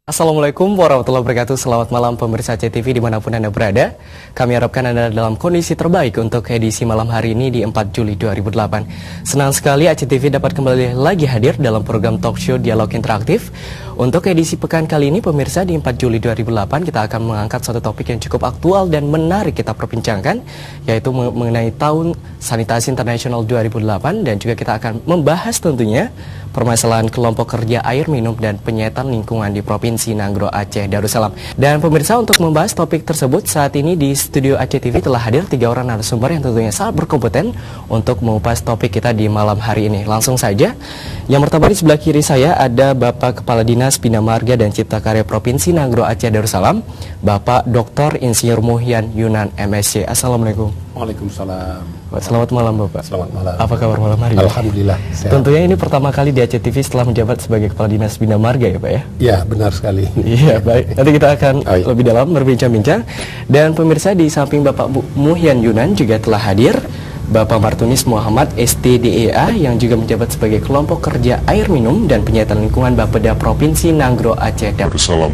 Assalamualaikum warahmatullahi wabarakatuh. Selamat malam pemirsa CTV dimanapun Anda berada. Kami harapkan Anda dalam kondisi terbaik untuk edisi malam hari ini di 4 Juli 2008. Senang sekali ACTV dapat kembali lagi hadir dalam program talk show Dialog Interaktif. Untuk edisi pekan kali ini pemirsa di 4 Juli 2008 kita akan mengangkat satu topik yang cukup aktual dan menarik kita perbincangkan, yaitu mengenai Tahun Sanitasi Internasional 2008, dan juga kita akan membahas tentunya permasalahan kelompok kerja air minum dan penyetan lingkungan di Provinsi Nanggro Aceh Darussalam. Dan pemirsa, untuk membahas topik tersebut saat ini di studio ACTV telah hadir 3 orang narasumber yang tentunya sangat berkompeten untuk mengupas topik kita di malam hari ini. Langsung saja, yang pertama di sebelah kiri saya ada Bapak Kepala Dinas Bina Marga dan Cipta Karya Provinsi Nanggro Aceh Darussalam, Bapak Dr. Insinyur Muhyan Yunan MSc. Assalamualaikum. Waalaikumsalam. Selamat malam Bapak. Selamat malam. Apa kabar malam hari? Alhamdulillah. Sehat. Tentunya ini pertama kali di ACTV setelah menjabat sebagai Kepala Dinas Bina Marga ya Pak ya? Ya, benar sekali. Iya, baik. Nanti kita akan lebih dalam berbincang-bincang. Dan pemirsa, di samping Bapak Muhyan Yunan juga telah hadir Bapak Martunis Muhammad STDEA yang juga menjabat sebagai Kelompok Kerja Air Minum dan Penyetan Lingkungan Bapeda Provinsi Nanggro Aceh Darussalam.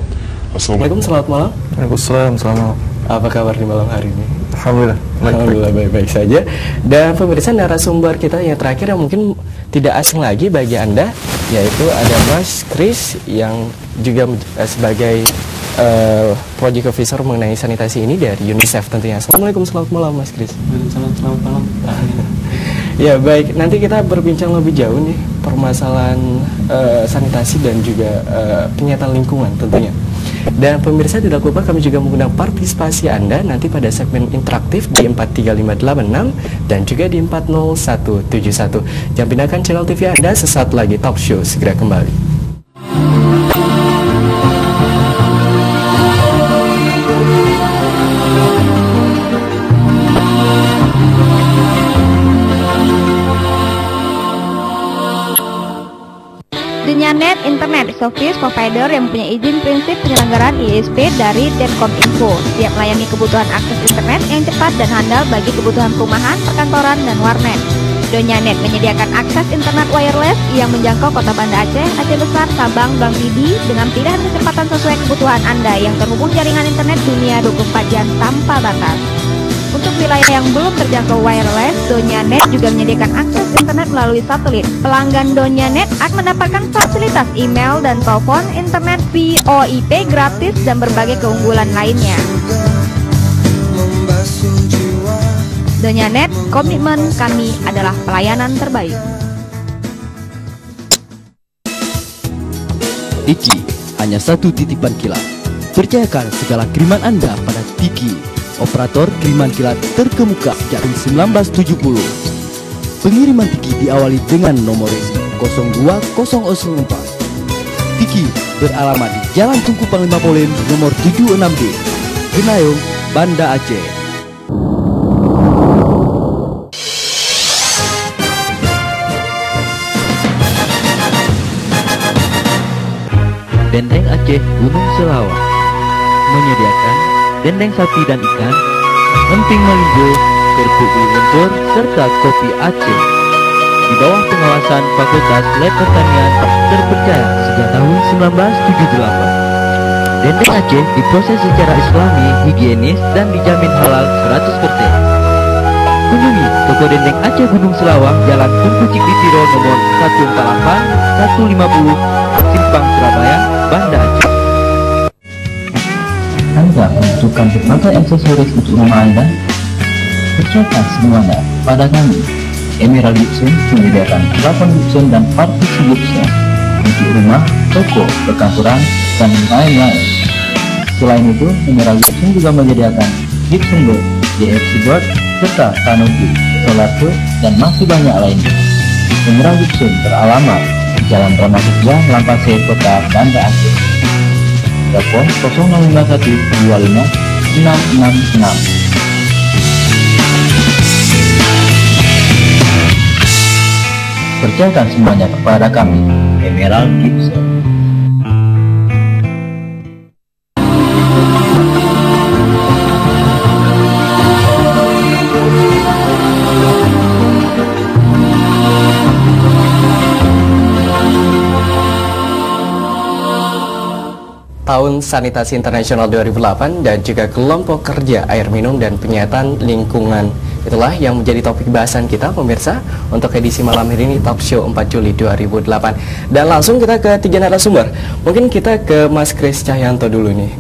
Assalamualaikum, selamat malam. Waalaikumsalam, selamat malam. Apa kabar di malam hari ini? Alhamdulillah. Alhamdulillah baik-baik saja. Dan pemirsa, narasumber kita yang terakhir yang mungkin tidak asing lagi bagi Anda, yaitu ada Mas Kris yang juga sebagai Project Officer mengenai sanitasi ini dari UNICEF tentunya. Assalamualaikum, selamat malam Mas Kris. Selamat malam. Ya baik, nanti kita berbincang lebih jauh nih permasalahan sanitasi dan juga penyetan lingkungan tentunya. Dan pemirsa, tidak lupa kami juga mengundang partisipasi Anda nanti pada segmen interaktif di 43586 dan juga di 40171. Jangan pindahkan channel TV Anda, sesaat lagi talk show segera kembali. Donyanet Internet Service Provider yang mempunyai izin prinsip penyelenggaraan ISP dari Denkominfo, siap melayani kebutuhan akses internet yang cepat dan handal bagi kebutuhan perumahan, perkantoran, dan warnet. Donyanet menyediakan akses internet wireless yang menjangkau kota Banda Aceh, Aceh Besar, Sabang, Bang Bidi dengan pilihan kecepatan sesuai kebutuhan Anda yang terhubung jaringan internet dunia 24 jam tanpa batas. Untuk wilayah yang belum terjangkau wireless, Donyanet juga menyediakan akses internet melalui satelit. Pelanggan Donyanet akan mendapatkan fasilitas email dan telepon, internet VoIP gratis, dan berbagai keunggulan lainnya. Donyanet, komitmen kami adalah pelayanan terbaik. Tiki, hanya satu titipan kilat. Percayakan segala kiriman Anda pada Tiki, operator kiriman kilat terkemuka sejak tahun 1970. Pengiriman Tiki diawali dengan nomor resi 02004. Tiki beralamat di Jalan Tunku Panglima Polim nomor 76D, Genayung, Banda Aceh. Dendeng Aceh Gunung Selawah menyediakan dendeng sapi dan ikan, emping malindo, kerupuk bulu lentur, serta kopi Aceh. Di bawah pengawasan Fakultas Lab Pertanian terpercaya sejak tahun 1978. Dendeng Aceh diproses secara islami, higienis, dan dijamin halal 100%. Kunjungi toko Dendeng Aceh Gunung Selawah, Jalan Tunku Cikitiro nomor 148 150, Simpang Surabaya, Banda Aceh. Anda membutuhkan berbagai aksesoris untuk rumah Anda? Percayakan semuanya pada kami. Emerald Gibson menyediakan plafon Gibson dan partisi Gibson untuk rumah, toko, perkantoran, dan lain-lain. Selain itu, Emerald Gibson juga menyediakan Gibson board, JFC board, serta kanopi, solar board, dan masih banyak lainnya. Emerald Gibson beralamat di Jalan Ramasukja, Lampase, Kota Banda Aceh. Telepon 0651 25 666. Percayakan semuanya kepada kami, Emerald Gibson. Tahun Sanitasi Internasional 2008 dan juga kelompok kerja air minum dan penyataan lingkungan. Itulah yang menjadi topik bahasan kita pemirsa untuk edisi malam hari ini Talk Show 4 Juli 2008. Dan langsung kita ke 3 narasumber. Mungkin kita ke Mas Kris Cahyanto dulu nih.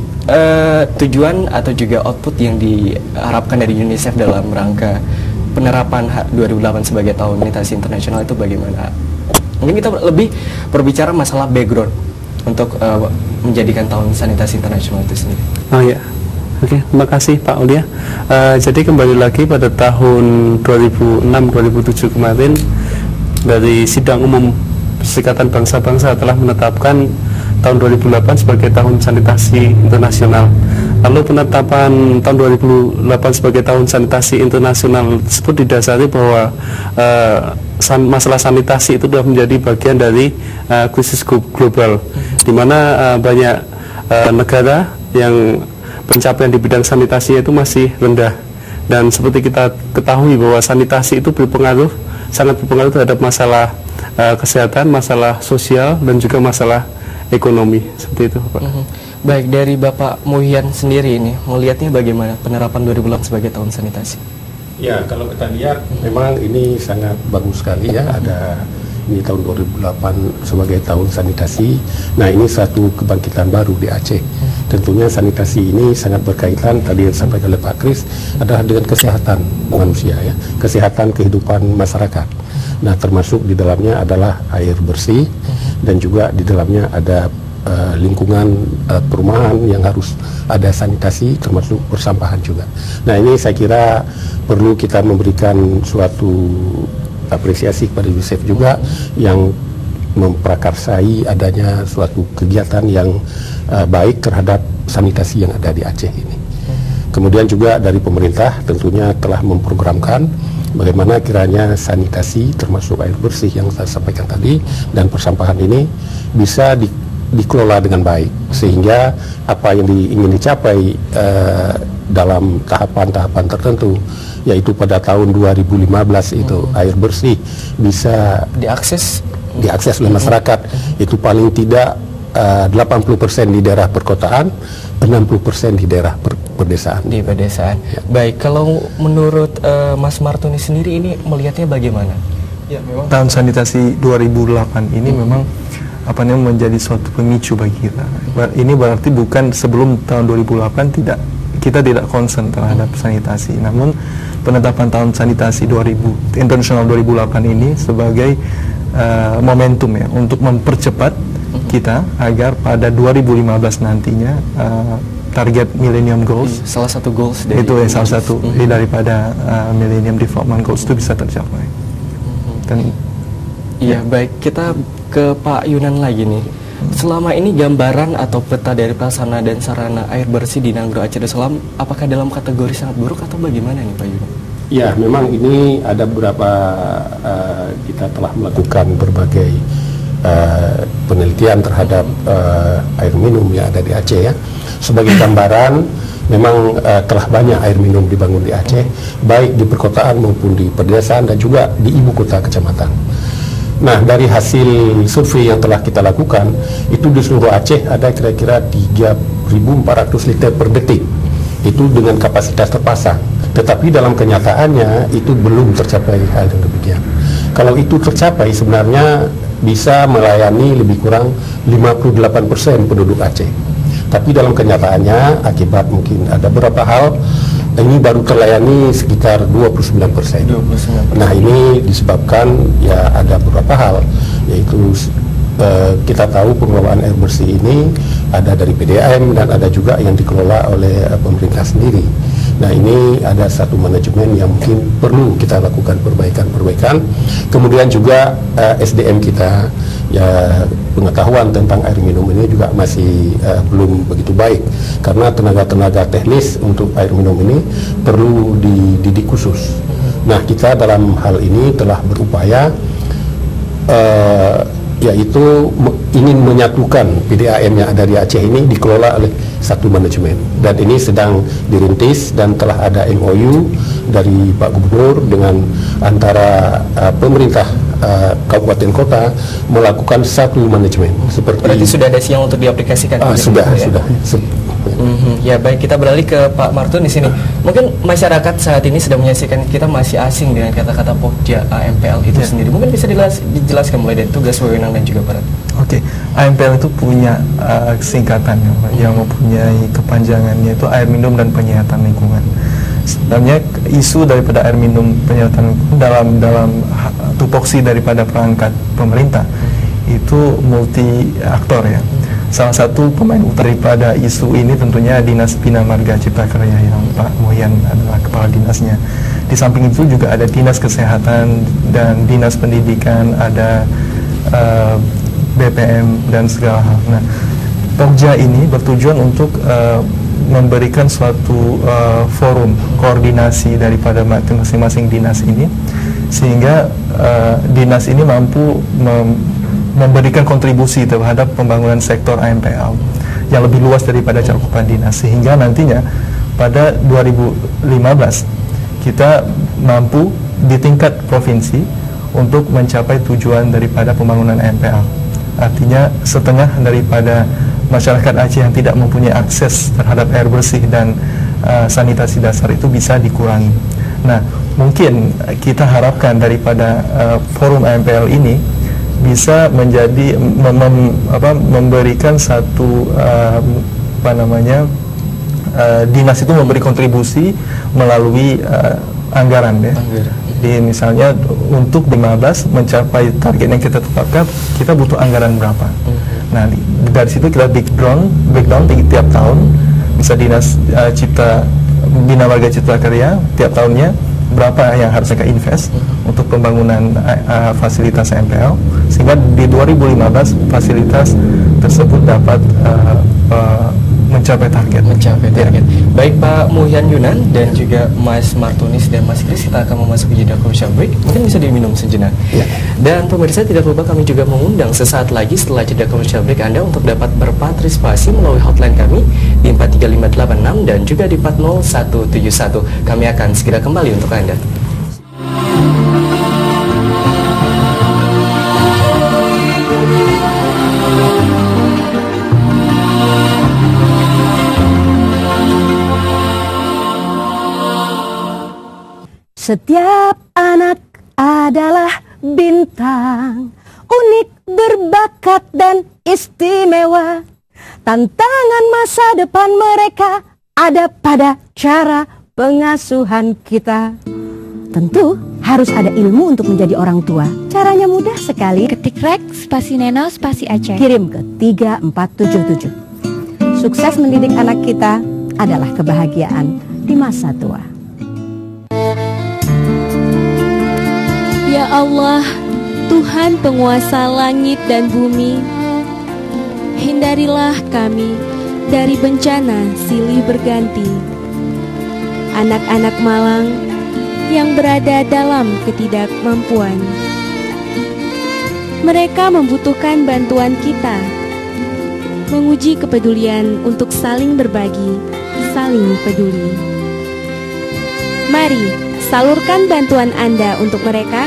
Tujuan atau juga output yang diharapkan dari UNICEF dalam rangka penerapan 2008 sebagai Tahun Sanitasi Internasional itu bagaimana? Mungkin kita lebih berbicara masalah background untuk menjadikan Tahun Sanitasi Internasional itu sendiri. Oh ya, oke, terima kasih Pak Ulia. Jadi kembali lagi pada tahun 2006-2007 kemarin, dari Sidang Umum Perserikatan Bangsa-Bangsa telah menetapkan tahun 2008 sebagai Tahun Sanitasi Internasional. Lalu penetapan tahun 2008 sebagai Tahun Sanitasi Internasional tersebut didasari bahwa masalah sanitasi itu sudah menjadi bagian dari krisis global, di mana banyak negara yang pencapaian di bidang sanitasi itu masih rendah. Dan seperti kita ketahui bahwa sanitasi itu sangat berpengaruh terhadap masalah kesehatan, masalah sosial, dan juga masalah ekonomi, seperti itu Pak. Baik, dari Bapak Muhyan sendiri ini melihatnya bagaimana penerapan 2008 sebagai Tahun Sanitasi? Ya, kalau kita lihat memang ini sangat bagus sekali ya, ada ini tahun 2008 sebagai Tahun Sanitasi. Nah, ini satu kebangkitan baru di Aceh. Tentunya sanitasi ini sangat berkaitan, tadi yang disampaikan oleh Pak Kris, adalah dengan kesehatan manusia ya, kesehatan kehidupan masyarakat. Nah, termasuk di dalamnya adalah air bersih dan juga di dalamnya ada lingkungan perumahan yang harus ada sanitasi, termasuk persampahan juga. Nah, ini saya kira perlu kita memberikan suatu apresiasi kepada UNICEF juga yang memprakarsai adanya suatu kegiatan yang baik terhadap sanitasi yang ada di Aceh ini. Kemudian juga dari pemerintah tentunya telah memprogramkan bagaimana kiranya sanitasi termasuk air bersih yang saya sampaikan tadi dan persampahan ini bisa dikelola dengan baik, sehingga apa yang ingin dicapai dalam tahapan-tahapan tertentu, yaitu pada tahun 2015 itu air bersih bisa diakses oleh masyarakat, itu paling tidak 80% di daerah perkotaan, 60% di daerah pedesaan. Di pedesaan. Ya. Baik, kalau menurut Mas Martoni sendiri ini melihatnya bagaimana? Ya, memang Tahun Sanitasi 2008 ini memang menjadi suatu pemicu bagi kita. Ini berarti bukan sebelum tahun 2008 kita tidak concern terhadap sanitasi. Namun penetapan Tahun Sanitasi Internasional 2008 ini sebagai momentum ya untuk mempercepat kita agar pada 2015 nantinya target Millennium Goals, salah satu goals dari itu salah satu daripada Millennium Development Goals itu bisa tercapai. Dan iya, baik, kita ke Pak Yunan lagi nih. Selama ini gambaran atau peta dari prasarana dan sarana air bersih di Nanggro Aceh Darussalam apakah dalam kategori sangat buruk atau bagaimana nih Pak Yunan? Ya, memang ini ada beberapa kita telah melakukan berbagai penelitian terhadap air minum yang ada di Aceh ya. Sebagai gambaran, memang telah banyak air minum dibangun di Aceh, baik di perkotaan maupun di pedesaan dan juga di ibu kota kecamatan. Nah, dari hasil survei yang telah kita lakukan, itu di seluruh Aceh ada kira-kira 3.400 liter per detik. Itu dengan kapasitas terpasang. Tetapi dalam kenyataannya itu belum tercapai hal yang demikian. Kalau itu tercapai sebenarnya bisa melayani lebih kurang 58% penduduk Aceh. Tapi dalam kenyataannya akibat mungkin ada beberapa hal, ini baru terlayani sekitar 29%. Nah, ini disebabkan ya ada beberapa hal, yaitu kita tahu pengelolaan air bersih ini ada dari PDAM dan ada juga yang dikelola oleh pemerintah sendiri. Nah, ini ada satu manajemen yang mungkin perlu kita lakukan perbaikan. Kemudian juga SDM kita, ya pengetahuan tentang air minum ini juga masih belum begitu baik, karena tenaga-tenaga teknis untuk air minum ini perlu dididik khusus. Nah, kita dalam hal ini telah berupaya yaitu ingin menyatukan PDAM yang ada di Aceh ini dikelola oleh satu manajemen, dan ini sedang dirintis dan telah ada MOU dari Pak Gubernur dengan antara pemerintah kabupaten kota melakukan satu manajemen seperti. Berarti sudah ada siang untuk diaplikasikan. Sudah. Ya baik, kita beralih ke Pak Martun di sini. Mungkin masyarakat saat ini sedang menyaksikan, kita masih asing dengan kata-kata Pokja AMPL itu sendiri. Mungkin bisa dijelaskan mulai dari tugas, wewenang dan juga peran. Oke, AMPL itu punya singkatannya, Pak, yang mempunyai kepanjangannya itu air minum dan penyihatan lingkungan. Sebenarnya isu daripada air minum penyihatan lingkungan dalam tupoksi daripada perangkat pemerintah itu multi aktor ya. Salah satu pemain utama daripada isu ini tentunya Dinas Bina Marga Cipta Karya yang Pak Muhyan adalah kepala dinasnya. Di samping itu juga ada Dinas Kesehatan dan Dinas Pendidikan, ada BPM dan segala hal. Nah, Pokja ini bertujuan untuk memberikan suatu forum koordinasi daripada masing-masing dinas ini, sehingga dinas ini mampu memberikan kontribusi terhadap pembangunan sektor AMPL yang lebih luas daripada cakupan dinas, sehingga nantinya pada 2015 kita mampu di tingkat provinsi untuk mencapai tujuan daripada pembangunan AMPL. Artinya setengah daripada masyarakat Aceh yang tidak mempunyai akses terhadap air bersih dan sanitasi dasar itu bisa dikurangi. Nah, mungkin kita harapkan daripada forum AMPL ini bisa menjadi memberikan satu dinas itu memberi kontribusi melalui anggaran ya. Di misalnya untuk 15 mencapai target yang kita tetapkan, kita butuh anggaran berapa. Nah, dari situ kita breakdown di tiap tahun. Bisa Dinas Bina Marga Cipta Karya tiap tahunnya berapa yang harus mereka invest untuk pembangunan fasilitas MPL, sehingga di 2015 fasilitas tersebut dapat mencapai target. Baik Pak Muhyan Yunan dan juga Mas Martunis dan Mas Kris, kita akan memasuki jeda commercial break. Mungkin bisa diminum sejenak. Dan pemirsa, tidak lupa kami juga mengundang sesaat lagi setelah jeda commercial break Anda untuk dapat berpartisipasi melalui hotline kami di 43586 dan juga di 40171. Kami akan segera kembali untuk Anda. Setiap anak adalah bintang, unik, berbakat dan istimewa. Tantangan masa depan mereka ada pada cara pengasuhan kita. Tentu harus ada ilmu untuk menjadi orang tua. Caranya mudah sekali. Ketik rek, spasi Neno, spasi Aceh. Kirim ke 3477. Sukses mendidik anak kita adalah kebahagiaan di masa tua. Ya Allah, Tuhan penguasa langit dan bumi, hindarilah kami dari bencana silih berganti. Anak-anak malang yang berada dalam ketidakmampuan, mereka membutuhkan bantuan kita, menguji kepedulian untuk saling berbagi, saling peduli. Mari salurkan bantuan Anda untuk mereka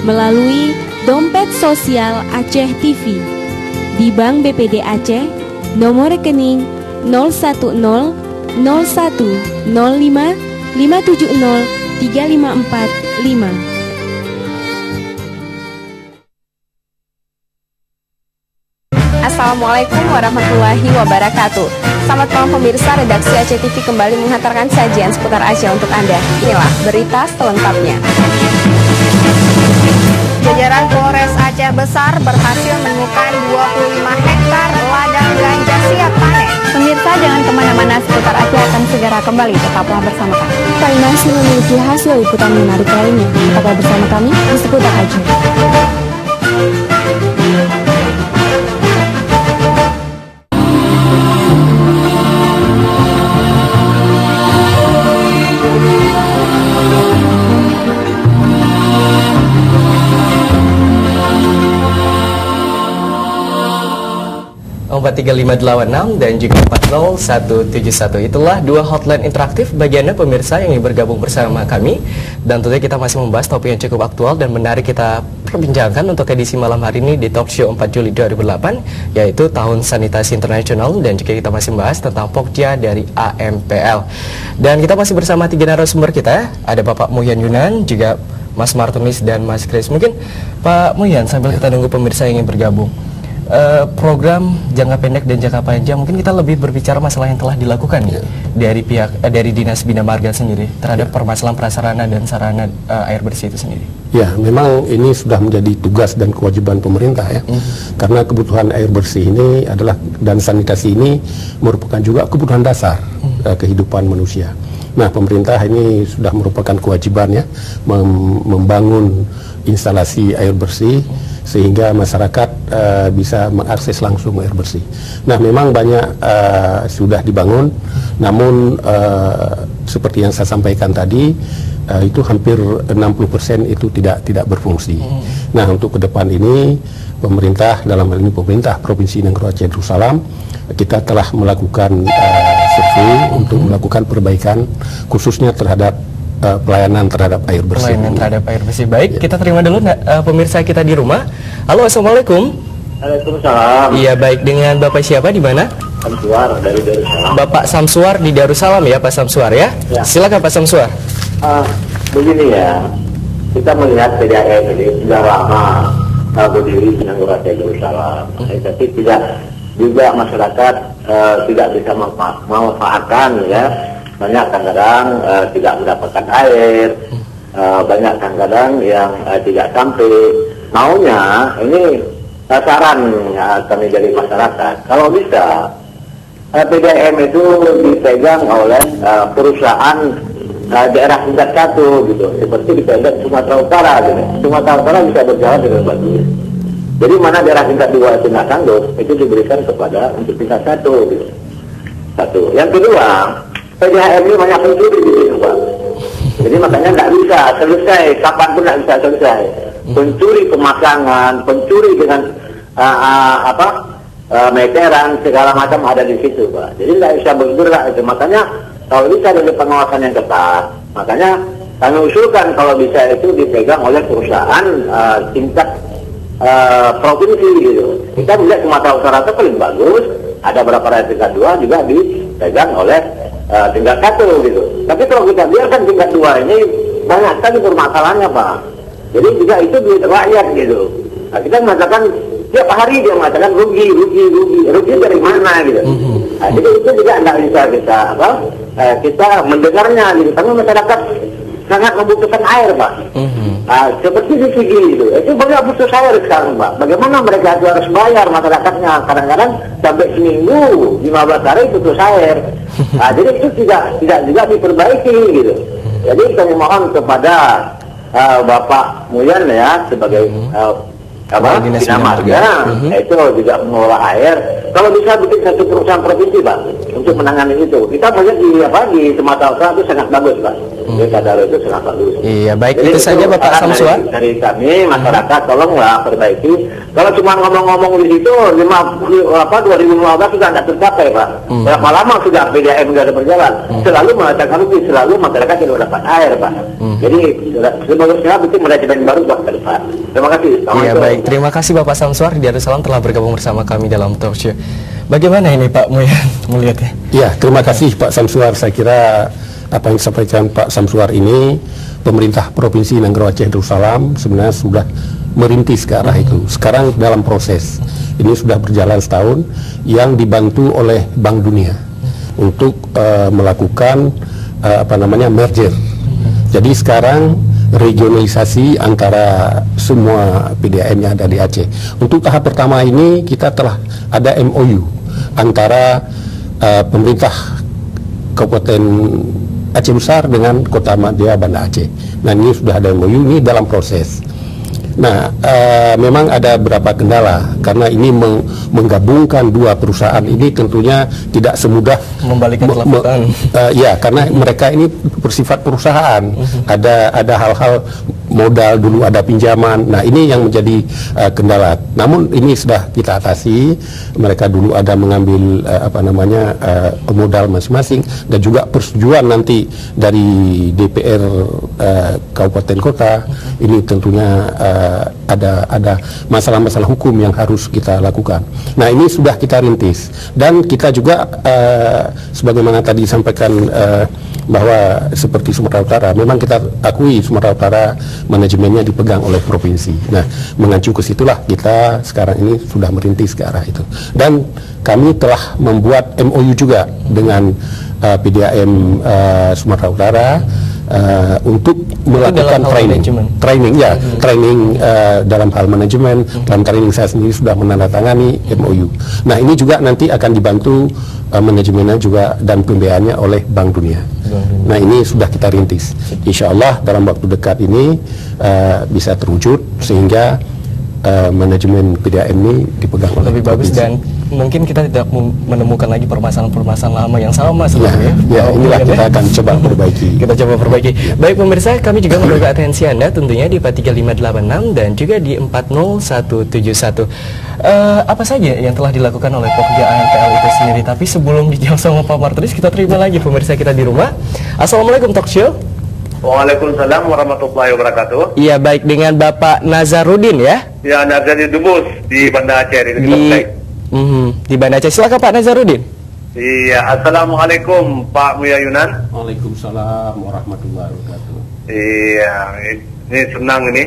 melalui Dompet Sosial Aceh TV di Bank BPD Aceh, nomor rekening 010 01 05 570 3545. Assalamualaikum warahmatullahi wabarakatuh. Selamat malam pemirsa, redaksi Aceh TV kembali menghantarkan sajian seputar Aceh untuk Anda. Inilah berita selengkapnya. Jajaran Polres Aceh Besar berhasil menemukan 25 hektar ladang ganja siap panen. Pemirsa, jangan kemana-mana, seputar Aceh akan segera kembali. Tetaplah bersama kami. Kami masih memiliki hasil liputan menarik lainnya. Tetaplah bersama kami di seputar Aceh. 43586 dan juga 40171. Itulah dua hotline interaktif bagi Anda pemirsa yang ingin bergabung bersama kami. Dan tentunya kita masih membahas topik yang cukup aktual dan menarik kita perbincangkan untuk edisi malam hari ini di Talk Show 4 Juli 2008, yaitu Tahun Sanitasi Internasional, dan juga kita masih membahas tentang Pokja dari AMPL. Dan kita masih bersama tiga narasumber kita, ada Bapak Muhyan Yunan, juga Mas Martunis dan Mas Kris. Mungkin Pak Muhyan, sambil kita nunggu pemirsa yang ingin bergabung, program jangka pendek dan jangka panjang, mungkin kita lebih berbicara masalah yang telah dilakukan dari pihak dari Dinas Bina Marga sendiri terhadap permasalahan prasarana dan sarana air bersih itu sendiri. Ya, memang ini sudah menjadi tugas dan kewajiban pemerintah ya, karena kebutuhan air bersih ini adalah, dan sanitasi ini merupakan juga kebutuhan dasar kehidupan manusia. Nah, pemerintah ini sudah merupakan kewajibannya membangun instalasi air bersih sehingga masyarakat bisa mengakses langsung air bersih. Nah, memang banyak sudah dibangun, namun seperti yang saya sampaikan tadi, itu hampir 60% itu tidak berfungsi. Nah, untuk ke depan ini pemerintah, dalam hal ini pemerintah Provinsi Negeri Aceh Darussalam, kita telah melakukan survei untuk melakukan perbaikan khususnya terhadap pelayanan terhadap air bersih. Pelayanan terhadap air bersih. Baik, kita terima dulu pemirsa kita di rumah. Halo, assalamualaikum. Waalaikumsalam. Iya, baik, dengan Bapak siapa di mana? Samsuar dari Darussalam. Bapak Samsuar di Darussalam ya, Pak Samsuar ya? Ya. Silakan Pak Samsuar. Begini ya, kita melihat PDAM ini sudah lama berdiri di Negeri Aceh Darussalam, tapi tidak juga masyarakat tidak bisa memanfaatkan ya. Banyak kadang-kadang tidak mendapatkan air, banyak kadang-kadang yang tidak sampai. Maunya ini saran kami dari masyarakat, kalau bisa PDAM itu dipegang oleh perusahaan daerah tingkat 1 gitu, seperti dipegang Sumatera Utara gitu. Sumatera Utara bisa berjalan dengan bagus. Jadi mana daerah tingkat 2 tingkat sanggup itu diberikan kepada untuk tingkat 1 gitu. Satu. Yang kedua, PDAM ini banyak pencuri di situ, Pak. Jadi makanya nggak bisa selesai, kapanpun nggak bisa selesai. Pencuri pemasangan, pencuri dengan meteran segala macam ada di situ, Pak. Jadi nggak bisa bergerak itu. Makanya kalau bisa ada pengawasan yang ketat, makanya kami usulkan kalau bisa itu dipegang oleh perusahaan tingkat provinsi gitu. Kita melihat Sumatera Utara itu paling bagus, ada beberapa daerah tingkat 2 juga dipegang oleh tingkat 1 gitu. Tapi kalau kita biarkan tingkat 2 ini banyak sekali permasalahannya, Pak. Jadi juga itu duit rakyat gitu. Nah, kita mengatakan tiap hari dia mengatakan rugi dari mana gitu. Nah, jadi itu juga tidak bisa kita mendengarnya gitu. Karena masyarakat sangat membutuhkan air, Pak. Seperti di sini itu banyak butuh air sekarang, Pak. Bagaimana mereka harus bayar masyarakatnya? Kadang-kadang sampai seminggu 15 hari butuh air. Jadi itu tidak juga diperbaiki gitu. Jadi kami mohon kepada Bapak Muhyan ya sebagai Bina Marga, itu juga mengelola air. Kalau bisa bikin satu perusahaan provinsi, Pak, untuk menangani itu. Kita melihat di Sumatera Utara itu sangat bagus, Pak. Kadalo itu sangat bagus. Iya, baik. Jadi, itu saja Bapak Samsuar. Dari kami masyarakat, tolonglah perbaiki. Kalau cuma ngomong-ngomong di situ 2015 sudah tidak tercapai, Pak. Berapa lama sudah PDAM tidak ada berjalan? Selalu mengatakan rugi, selalu masyarakat tidak dapat air, Pak. Jadi sebagusnya itu manajemen baru buat ke depan. Terima kasih. Iya, baik. Terima kasih Bapak Samsuar di Darussalam telah bergabung bersama kami dalam Talk Show. Bagaimana ini Pak Muhyan melihatnya? Ya, terima kasih Pak Samsuar. Saya kira apa yang disampaikan Pak Samsuar ini, pemerintah Provinsi Negeri Aceh Darussalam sebenarnya sudah merintis ke arah itu. Sekarang dalam proses. Ini sudah berjalan setahun, yang dibantu oleh Bank Dunia untuk melakukan merger. Jadi sekarang regionalisasi antara semua PDAM yang ada di Aceh. Untuk tahap pertama ini kita telah ada MOU antara pemerintah Kabupaten Aceh Besar dengan Kota Madya Banda Aceh. Nah, ini sudah ada MOU, ini dalam proses. Nah, memang ada beberapa kendala karena ini menggabungkan dua perusahaan ini tentunya tidak semudah membalikan telapak tangan. Ya, karena mereka ini bersifat perusahaan. Ada hal-hal modal, dulu ada pinjaman. Nah, ini yang menjadi kendala. Namun ini sudah kita atasi. Mereka dulu ada mengambil modal masing-masing, dan juga persetujuan nanti dari DPR kabupaten kota. Ini tentunya ada masalah-masalah hukum yang harus kita lakukan. Nah, ini sudah kita rintis, dan kita juga sebagaimana tadi disampaikan bahwa seperti Sumatera Utara, memang kita akui Sumatera Utara manajemennya dipegang oleh provinsi. Nah, mengacu ke situlah kita sekarang ini sudah merintis ke arah itu. Dan kami telah membuat MOU juga dengan PDAM Sumatera Utara untuk melakukan training dalam hal manajemen. Dalam training saya sendiri sudah menandatangani MOU. Nah, ini juga nanti akan dibantu manajemennya juga dan pembiayaannya oleh Bank Dunia. Nah, ini sudah kita rintis. Insya Allah dalam waktu dekat ini bisa terwujud, sehingga manajemen PDAM ini dipegang oleh lebih bagus, dan mungkin kita tidak menemukan lagi permasalahan-permasalahan lama yang sama sebelumnya. Inilah kita akan coba perbaiki. Kita coba perbaiki. Baik pemirsa, kami juga menunggu atensi Anda tentunya di 43586 dan juga di 40171. Apa saja yang telah dilakukan oleh Pokja AMPL itu sendiri? Tapi sebelum dijawab sama Pak Martunis, kita terima lagi pemirsa kita di rumah. Assalamualaikum Talk Show. Waalaikumsalam warahmatullahi wabarakatuh. Iya, baik, dengan Bapak Nazarudin ya? Ya, Nazarudin Dubus di Banda Aceh. Di Banda Aceh. Silakan Pak Nazarudin. Iya, assalamualaikum Pak Muya Yunan. Waalaikumsalam warahmatullahi wabarakatuh. Iya, ini senang ini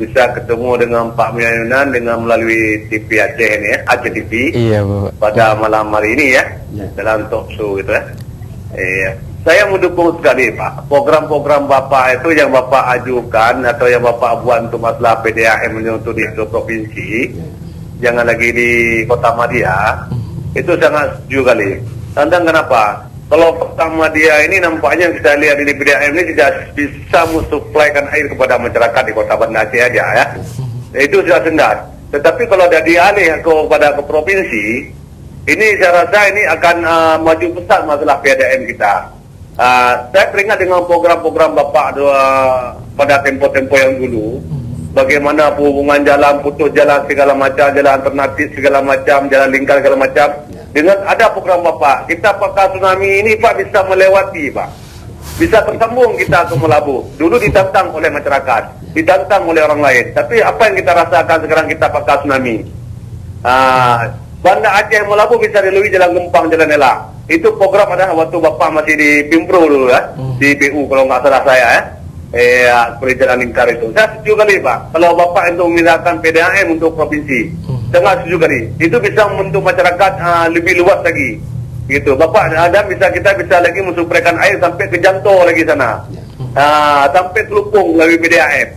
bisa ketemu dengan Pak Muya Yunan dengan melalui TV Aceh ini ya, Aceh TV. Iya, Bapak. Pada malam hari ini ya, dalam talk show gitu ya. Iya. Saya mendukung sekali Pak, program-program Bapak itu yang Bapak ajukan atau yang Bapak buat untuk masalah PDAM untuk di provinsi, jangan lagi di Kota Madia, itu sangat setuju kali. Tentang kenapa? Kalau Kota Madia ini nampaknya kita lihat di PDAM ini tidak bisa mensuplaikan air kepada masyarakat di Kota Banda Aceh aja ya. Itu sudah sendat. Tetapi kalau ada dialih ke provinsi, ini saya rasa ini akan maju besar masalah PDAM kita. Saya teringat dengan program-program Bapak pada tempo-tempo yang dulu, bagaimana hubungan jalan, putus jalan segala macam, jalan alternatif segala macam, jalan lingkar segala macam. Dengan ada program Bapak, kita pasca tsunami ini Pak bisa melewati Pak, bisa tersambung kita ke Melabu. Dulu ditantang oleh masyarakat, ditantang oleh orang lain. Tapi apa yang kita rasakan sekarang kita pasca tsunami? Banda Aceh Melabu bisa dilalui jalan Gempang, jalan Elak. Itu program adalah waktu Bapak masih di Pimpro dulu ya, di PU kalau nggak salah saya ya, jalan lingkar itu. Saya setuju kali Pak, kalau Bapak itu memindahkan PDAM untuk provinsi, sangat setuju kali. Itu bisa membantu masyarakat lebih luas lagi, gitu. Bapak ada kita bisa lagi mensuplaikan air sampai ke Janto lagi sana, sampai Telukung melalui PDAM.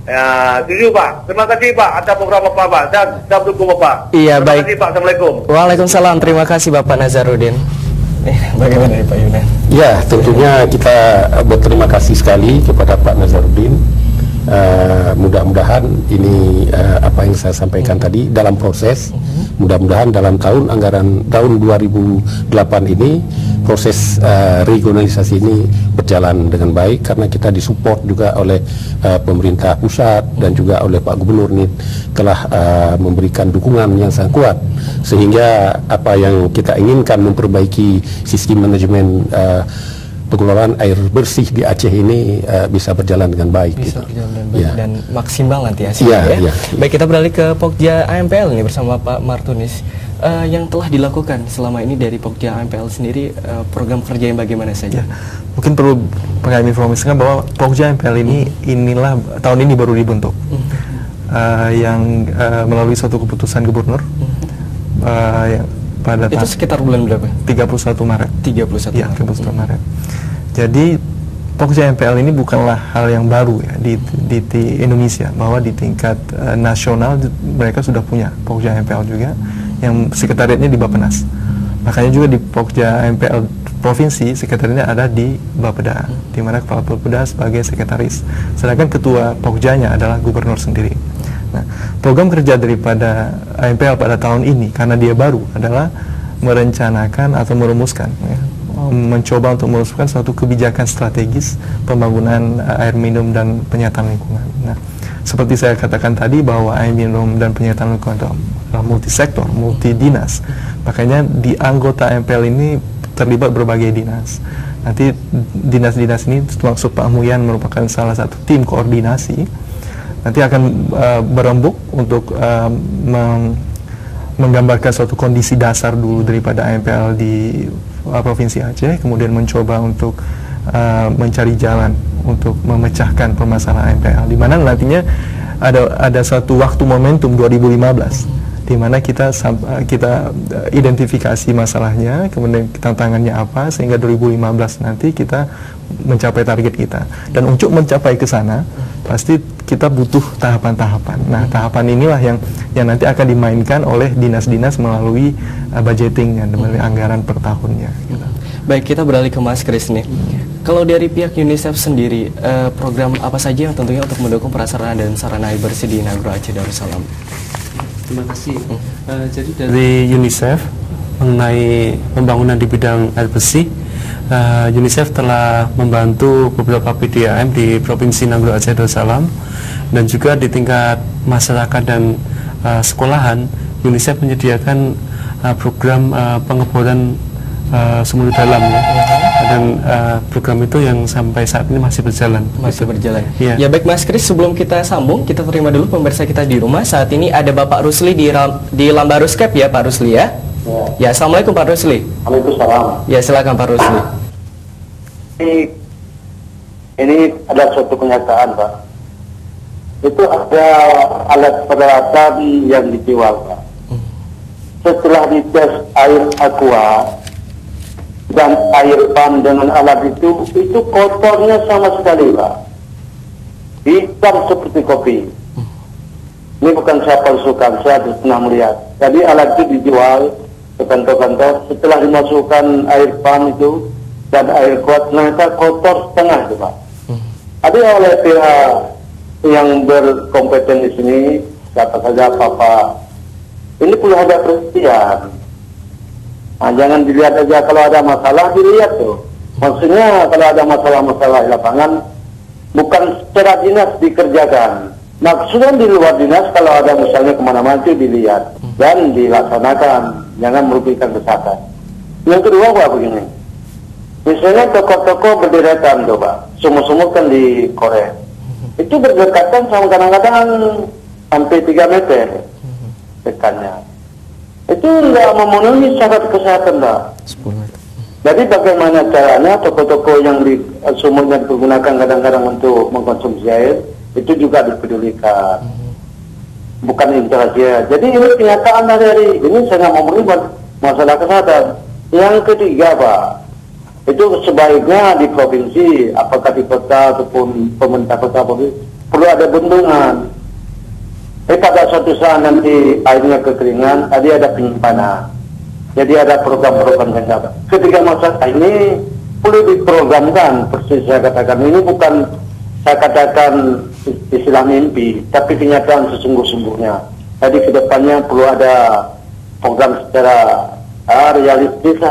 Ya, setuju Pak. Terima kasih Pak atas program Bapak Pak. Saya mendukung Bapak. Iya, terima baik. kasih Pak. Assalamualaikum. Waalaikumsalam. Terima kasih Bapak Nazarudin. Bagaimana Pak Yunan? Ya, tentunya kita berterima kasih sekali kepada Pak Nazarudin. Mudah-mudahan ini apa yang saya sampaikan tadi dalam proses. Mudah-mudahan dalam tahun anggaran tahun 2008 ini proses regionalisasi ini berjalan dengan baik, karena kita disupport juga oleh pemerintah pusat dan juga oleh Pak Gubernur ini telah memberikan dukungan yang sangat kuat, sehingga apa yang kita inginkan memperbaiki sistem manajemen pengelolaan air bersih di Aceh ini bisa berjalan dengan baik, bisa gitu. berjalan dengan baik dan maksimal nanti hasilnya ya. Baik, kita beralih ke Pokja AMPL ini bersama Pak Martunis. Yang telah dilakukan selama ini dari Pokja AMPL sendiri, program kerja yang bagaimana saja? Mungkin perlu kami informasikan bahwa Pokja AMPL ini inilah tahun ini baru dibentuk, yang melalui suatu keputusan gubernur yang pada itu sekitar bulan berapa? 31 Maret. 31 ya, 31 Maret. Jadi Pokja AMPL ini bukanlah hal yang baru ya di Indonesia, bahwa di tingkat nasional mereka sudah punya Pokja AMPL juga, yang sekretariatnya di Bappenas. Makanya juga di Pokja AMPL provinsi sekretariatnya ada di Bapeda, di mana kepala Bapeda sebagai sekretaris, sedangkan ketua Pokjanya adalah gubernur sendiri. Nah, program kerja daripada AMPL pada tahun ini karena dia baru adalah merencanakan atau merumuskan mencoba untuk merumuskan suatu kebijakan strategis pembangunan air minum dan penyataan lingkungan. Nah, seperti saya katakan tadi bahwa air minum dan penyataan lingkungan adalah multisektor, multidinas. Makanya di anggota MPL ini terlibat berbagai dinas. Nanti dinas-dinas ini termasuk Pak Muyan merupakan salah satu tim koordinasi. Nanti akan berembuk untuk menggambarkan suatu kondisi dasar dulu daripada AMPL di Provinsi Aceh, kemudian mencoba untuk mencari jalan untuk memecahkan permasalahan AMPL, di mana nantinya ada suatu waktu momentum 2015 di mana kita identifikasi masalahnya, kemudian tantangannya apa, sehingga 2015 nanti kita mencapai target kita. Dan untuk mencapai ke sana pasti kita butuh tahapan-tahapan. Nah, tahapan inilah yang nanti akan dimainkan oleh dinas-dinas melalui budgeting dan melalui anggaran per tahunnya. Gitu. Baik, kita beralih ke Mas Kris nih. Kalau dari pihak UNICEF sendiri, program apa saja yang tentunya untuk mendukung prasarana dan sarana air bersih di Nagro Aceh Darussalam? Terima kasih. Jadi dari UNICEF mengenai pembangunan di bidang air bersih, UNICEF telah membantu beberapa PDAM di Provinsi Nagro Aceh Darussalam, dan juga di tingkat masyarakat dan sekolahan. UNICEF menyediakan program pengeboran sumur dalam, ya. Dan program itu yang sampai saat ini masih berjalan. Ya. Ya baik Mas Kris, sebelum kita sambung, kita terima dulu pemirsa kita di rumah. Saat ini ada Bapak Rusli di Lambaruscap ya Pak Rusli ya. Ya, Assalamualaikum Pak Rusli. Waalaikumsalam. Ya, silakan Pak Rusli. Ini ada suatu kenyataan, Pak. Itu ada alat peralatan yang dijual, Pak. Setelah dites air aqua dan air pam dengan alat itu kotornya sama sekali, Pak. Hitam seperti kopi. Ini bukan saya palsukan, saya pernah melihat. Jadi alat itu dijual ke kantor-kantor, setelah dimasukkan air pam itu dan air kuat, ternyata kotor setengah itu, Pak. Ada oleh pihak yang berkompeten di sini, siapa saja apa-apa, ini perlu ada perhatian. Nah, jangan dilihat aja kalau ada masalah, dilihat tuh. Maksudnya kalau ada masalah-masalah di lapangan, bukan secara dinas dikerjakan. Maksudnya di luar dinas kalau ada misalnya kemana-mana itu dilihat dan dilaksanakan, jangan merugikan kesehatan. Yang kedua Pak begini, misalnya toko-toko berdekatan tuh Pak, sumur-sumur kan di Korea, itu berdekatan sama kadang-kadang sampai 3 meter dekannya. Itu tidak memenuhi syarat kesehatan Pak. Jadi bagaimana caranya toko-toko yang di sumurnya digunakan kadang-kadang untuk mengkonsumsi air, itu juga dipedulikan, bukan interaksi. Jadi ini kenyataan dari ini sangat memenuhi masalah kesehatan. Yang ketiga Pak, itu sebaiknya di provinsi, apakah di kota ataupun pemerintah kota provinsi, perlu ada bendungan. Pada suatu saat nanti airnya kekeringan, tadi ada penyimpanan. Jadi ada program-program yang ketika masalah ini perlu diprogramkan. Persis saya katakan, ini bukan saya katakan istilah mimpi, tapi kenyataan sesungguh-sungguhnya. Jadi kedepannya perlu ada program secara realistis.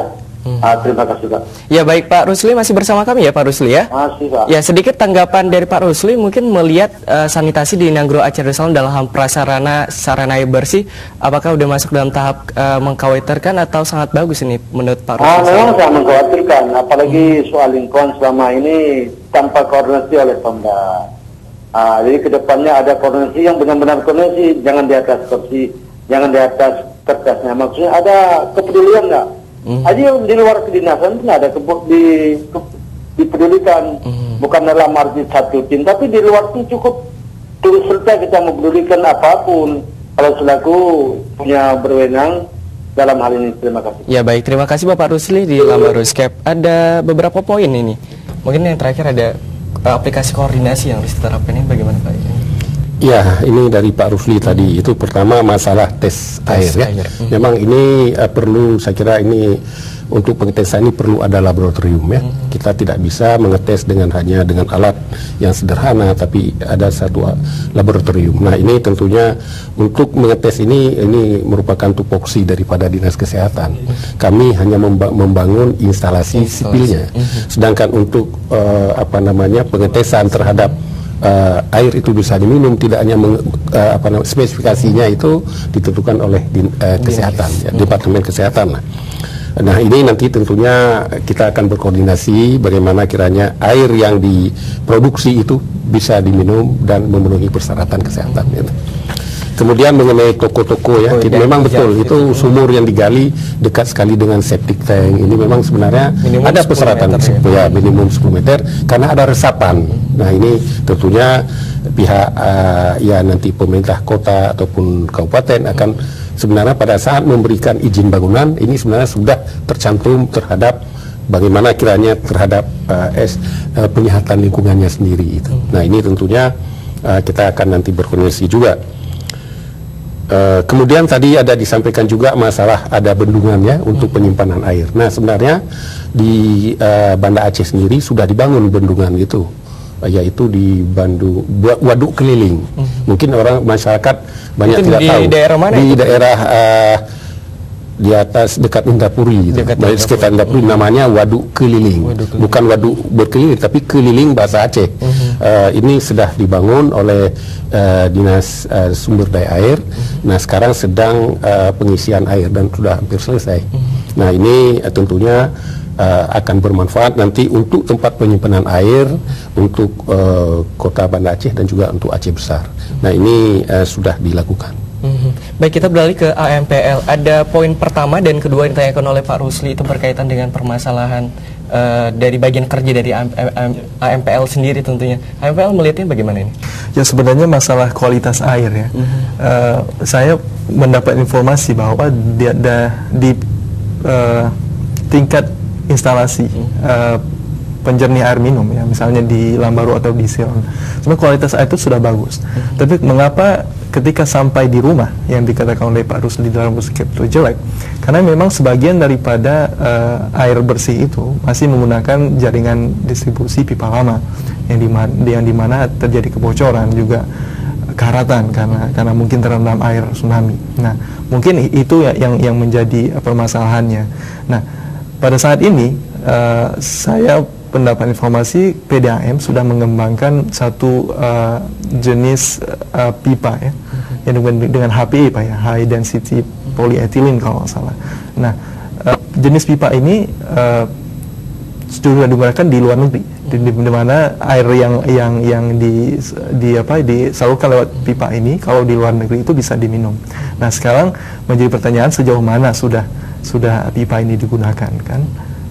Terima kasih Pak. Ya baik Pak Rusli, masih bersama kami ya Pak Rusli ya. Masih Pak. Ya sedikit tanggapan dari Pak Rusli, mungkin melihat sanitasi di Nagro Aceh Darussalam dalam prasarana sarana air bersih, apakah udah masuk dalam tahap mengkhawatirkan atau sangat bagus ini menurut Pak Rusli? Memang sangat mengkhawatirkan, apalagi soal lingkungan selama ini tanpa koordinasi oleh Pemda. Jadi kedepannya ada koordinasi yang benar-benar koordinasi, jangan di atas kursi, jangan di atas kertasnya. Maksudnya ada kepedulian nggak? Aja di luar kedinasan nggak ada dipedulikan, bukan dalam arti satu tim, tapi di luar itu cukup turut serta kita mempedulikan apapun kalau selaku punya berwenang dalam hal ini. Terima kasih. Ya baik, terima kasih Bapak Rusli di Lambaruscap. Ada beberapa poin ini. Mungkin yang terakhir ada aplikasi koordinasi yang harus diterapkan, ini bagaimana Pak? Ya, ini dari Pak Rusli tadi. Itu pertama masalah tes air ya. Memang ini perlu, saya kira ini untuk pengetesan ini perlu ada laboratorium ya. Kita tidak bisa mengetes hanya dengan alat yang sederhana, tapi ada satu laboratorium. Nah, ini tentunya untuk mengetes ini merupakan tupoksi daripada Dinas Kesehatan. Kami hanya membangun instalasi sipilnya. Sedangkan untuk pengetesan terhadap air itu bisa diminum, tidak hanya spesifikasinya itu ditentukan oleh kesehatan, ya, Departemen Kesehatan. Nah, ini nanti tentunya kita akan berkoordinasi bagaimana kiranya air yang diproduksi itu bisa diminum dan memenuhi persyaratan kesehatan. Gitu. Kemudian mengenai toko-toko ya, memang betul itu sumur yang digali dekat sekali dengan septic tank. Ini memang sebenarnya minimum ada persyaratan ya, minimum 10 meter karena ada resapan. Nah, ini tentunya pihak nanti pemerintah kota ataupun kabupaten akan sebenarnya pada saat memberikan izin bangunan ini sebenarnya sudah tercantum terhadap bagaimana kiranya terhadap penyihatan lingkungannya sendiri itu. Nah, ini tentunya kita akan nanti berkoordinasi juga. Kemudian tadi ada disampaikan juga masalah ada bendungannya untuk penyimpanan air. Nah, sebenarnya di Banda Aceh sendiri sudah dibangun bendungan itu, yaitu di Waduk Keliling. Mungkin orang masyarakat banyak tidak tahu. Di daerah mana? Di daerah di atas dekat Indrapuri, sekitar Indrapuri, namanya Waduk Keliling. Bukan waduk berkeliling, tapi keliling bahasa Aceh. Ini sudah dibangun oleh Dinas Sumber Daya Air. Nah, sekarang sedang pengisian air dan sudah hampir selesai. Nah, ini tentunya akan bermanfaat nanti untuk tempat penyimpanan air untuk kota Banda Aceh dan juga untuk Aceh Besar. Nah, ini sudah dilakukan. Baik, kita beralih ke AMPL. Ada poin pertama dan kedua yang ditanyakan oleh Pak Rusli itu berkaitan dengan permasalahan dari bagian kerja dari AMPL sendiri tentunya. AMPL melihatnya bagaimana ini? Ya, sebenarnya masalah kualitas air ya. Saya mendapat informasi bahwa di tingkat instalasi penjernih air minum ya, misalnya di Lambaru atau di Silon, sebenarnya kualitas air itu sudah bagus. Tapi mengapa ketika sampai di rumah yang dikatakan oleh Pak Rusli dalam skep itu jelek? Karena memang sebagian daripada air bersih itu masih menggunakan jaringan distribusi pipa lama yang dimana terjadi kebocoran juga karatan karena mungkin terendam air tsunami. Nah, mungkin itu yang menjadi permasalahannya. Nah, pada saat ini saya mendapat informasi PDAM sudah mengembangkan satu jenis pipa ya, yang dengan HPI Pak ya, High Density Polyethylene kalau nggak salah. Nah, jenis pipa ini sudah digunakan di luar negeri, di mana air yang disalurkan lewat pipa ini kalau di luar negeri itu bisa diminum. Nah, sekarang menjadi pertanyaan sejauh mana sudah pipa ini digunakan kan?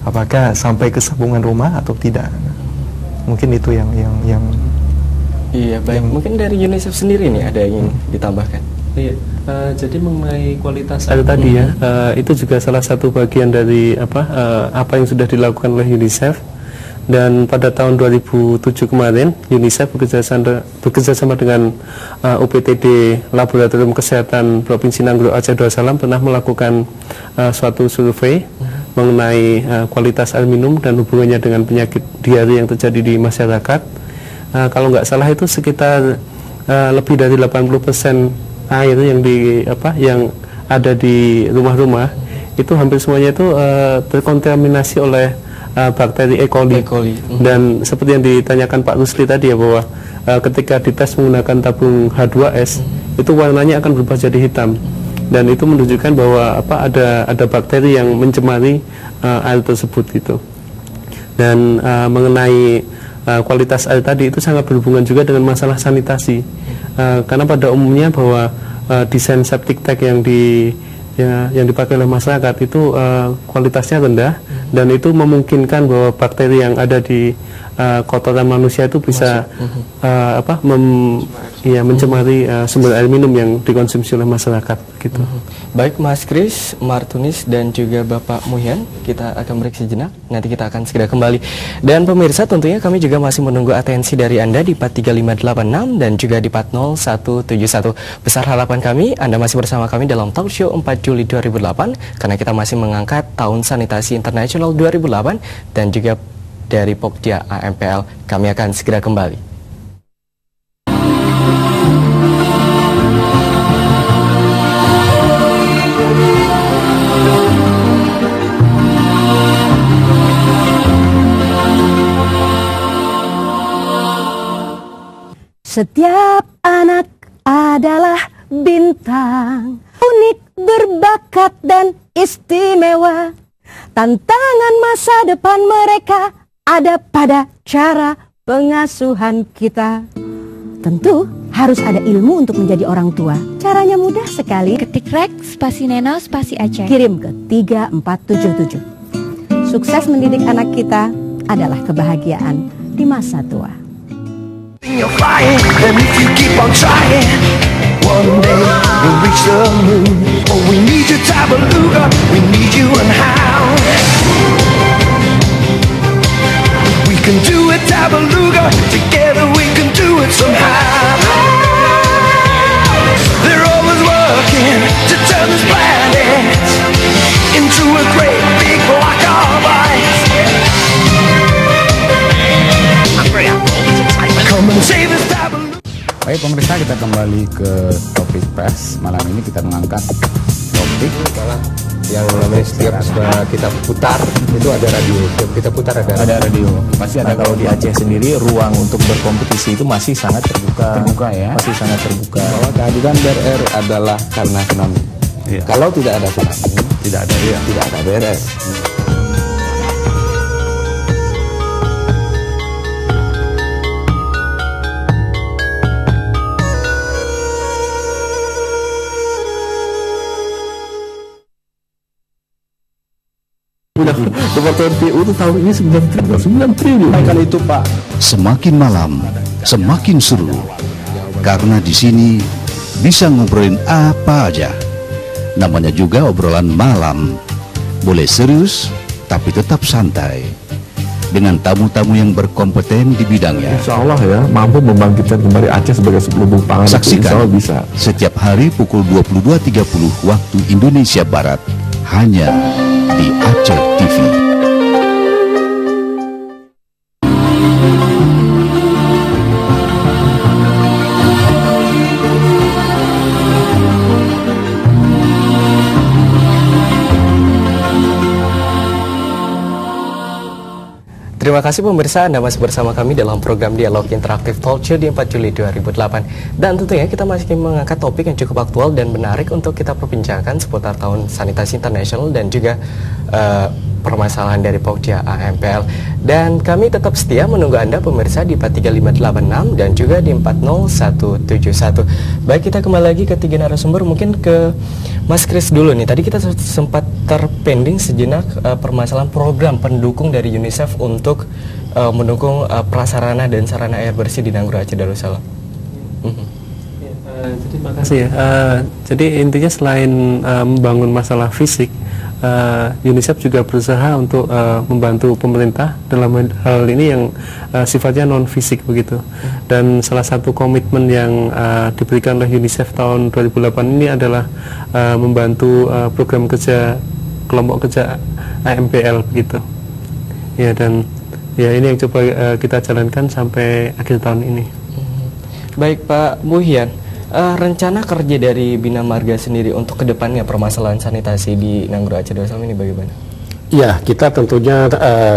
Apakah sampai ke sambungan rumah atau tidak? Mungkin itu yang Iya, baik. Mungkin dari UNICEF sendiri nih ada yang ingin ditambahkan. Iya, jadi mengenai kualitas air tadi ya, itu juga salah satu bagian dari apa yang sudah dilakukan oleh UNICEF. Dan pada tahun 2007 kemarin, UNICEF bekerjasama dengan UPTD Laboratorium Kesehatan Provinsi Nanggro Aceh Darussalam pernah melakukan suatu survei mengenai kualitas air minum dan hubungannya dengan penyakit diare yang terjadi di masyarakat. Kalau nggak salah itu sekitar lebih dari 80% air yang ada di rumah-rumah itu hampir semuanya itu terkontaminasi oleh bakteri E. coli. Dan seperti yang ditanyakan Pak Rusli tadi ya, bahwa ketika dites menggunakan tabung H2S itu warnanya akan berubah jadi hitam, dan itu menunjukkan bahwa ada bakteri yang mencemari air tersebut gitu. Dan mengenai kualitas air tadi itu sangat berhubungan juga dengan masalah sanitasi, karena pada umumnya bahwa desain septic tank yang dipakai oleh masyarakat itu kualitasnya rendah dan itu memungkinkan bahwa bakteri yang ada di kotoran manusia itu bisa mencemari sumber air minum yang dikonsumsi oleh masyarakat gitu. Baik Mas Kris, Martunis dan juga Bapak Muhyan, kita akan break sejenak. Nanti kita akan segera kembali. Dan pemirsa, tentunya kami juga masih menunggu atensi dari Anda di 43586 dan juga di 40171. Besar harapan kami Anda masih bersama kami dalam Talk Show 4 Juli 2008 karena kita masih mengangkat Tahun Sanitasi Internasional 2008 dan juga dari Pokja AMPL. Kami akan segera kembali. Setiap anak adalah bintang, unik, berbakat dan istimewa. Tantangan masa depan mereka ada pada cara pengasuhan kita. Tentu harus ada ilmu untuk menjadi orang tua. Caranya mudah sekali. Ketik rek, spasi Neno, spasi Aceh. Kirim ke 3477. Sukses mendidik anak kita adalah kebahagiaan di masa tua. You're flying, and if you keep on trying, one day we'll reach the moon. Oh, we need you, Tabaluga, we need you and how. We can do it, Tabaluga, together we can do it somehow. They're always working to turn this planet into a great big block of ice. Baik pemirsa, kita kembali ke topik press. Malam ini kita mengangkat topik yang namanya setiap kita putar itu ada radio. Setiap kita putar ada radio. Pasti ada. Kalau di Aceh sendiri ruang untuk berkompetisi itu masih sangat terbuka. Terbuka ya. Masih sangat terbuka. Bahwa kehadiran BRR adalah karena tsunami. Iya. Kalau tidak ada tsunami, tidak ada BRR. Kepatuhan PU itu tahun ini 9 triliun. Kan itu Pak. Semakin malam, semakin seru. Karena di sini bisa ngobrolin apa aja. Namanya juga obrolan malam. Boleh serius, tapi tetap santai. Dengan tamu-tamu yang berkompeten di bidangnya. Insya Allah ya, mampu membangkitkan kembali Aceh sebagai lumbung pangan. Saksikan bisa. Setiap hari pukul 22.30 waktu Indonesia Barat. Hanya di Aceh TV. Terima kasih pemirsa, Anda masih bersama kami dalam program Dialog Interaktif Talk Show di 4 Juli 2008. Dan tentunya kita masih mengangkat topik yang cukup aktual dan menarik untuk kita perbincangkan seputar Tahun Sanitasi Internasional dan juga permasalahan dari Pokja AMPL. Dan kami tetap setia menunggu Anda pemirsa di 43586 dan juga di 40171. Baik, kita kembali lagi ke tiga narasumber, mungkin ke Mas Kris dulu nih. Tadi kita sempat terpending sejenak permasalahan program pendukung dari UNICEF untuk mendukung prasarana dan sarana air bersih di Nanggro Aceh Darussalam. Jadi makasih ya. Jadi intinya selain membangun masalah fisik, UNICEF juga berusaha untuk membantu pemerintah dalam hal ini yang sifatnya non fisik begitu. Dan salah satu komitmen yang diberikan oleh UNICEF tahun 2008 ini adalah membantu program kerja kelompok kerja AMPL begitu. Ya, dan ya ini yang coba kita jalankan sampai akhir tahun ini. Baik Pak Muhyan, rencana kerja dari Bina Marga sendiri untuk kedepannya permasalahan sanitasi di Nanggro Aceh Darussalam ini bagaimana? Ya, kita tentunya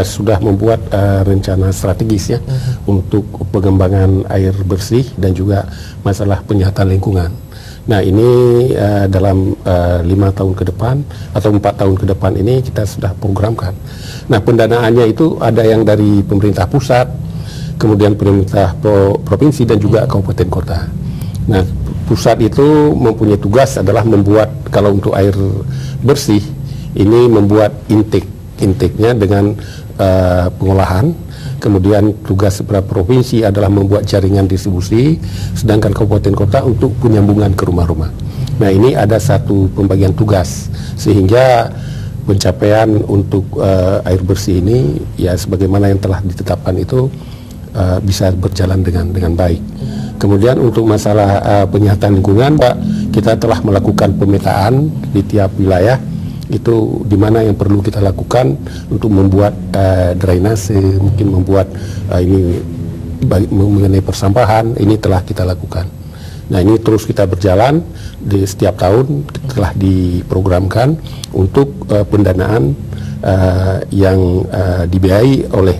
sudah membuat rencana strategis ya untuk pengembangan air bersih dan juga masalah penyihatan lingkungan. Nah ini dalam 5 tahun ke depan atau 4 tahun ke depan ini kita sudah programkan. Nah pendanaannya itu ada yang dari pemerintah pusat, kemudian pemerintah provinsi dan juga kabupaten kota. Nah pusat itu mempunyai tugas adalah membuat, kalau untuk air bersih ini membuat intake intake-nya dengan pengolahan. Kemudian tugas beberapa provinsi adalah membuat jaringan distribusi, sedangkan kabupaten kota untuk penyambungan ke rumah-rumah. Nah, ini ada satu pembagian tugas sehingga pencapaian untuk air bersih ini ya sebagaimana yang telah ditetapkan itu bisa berjalan dengan baik. Kemudian untuk masalah penyihatan lingkungan, Pak, kita telah melakukan pemetaan di tiap wilayah itu di mana yang perlu kita lakukan untuk membuat drainase, mungkin membuat ini mengenai persampahan, ini telah kita lakukan. Nah, ini terus kita berjalan di setiap tahun telah diprogramkan untuk pendanaan yang dibiayai oleh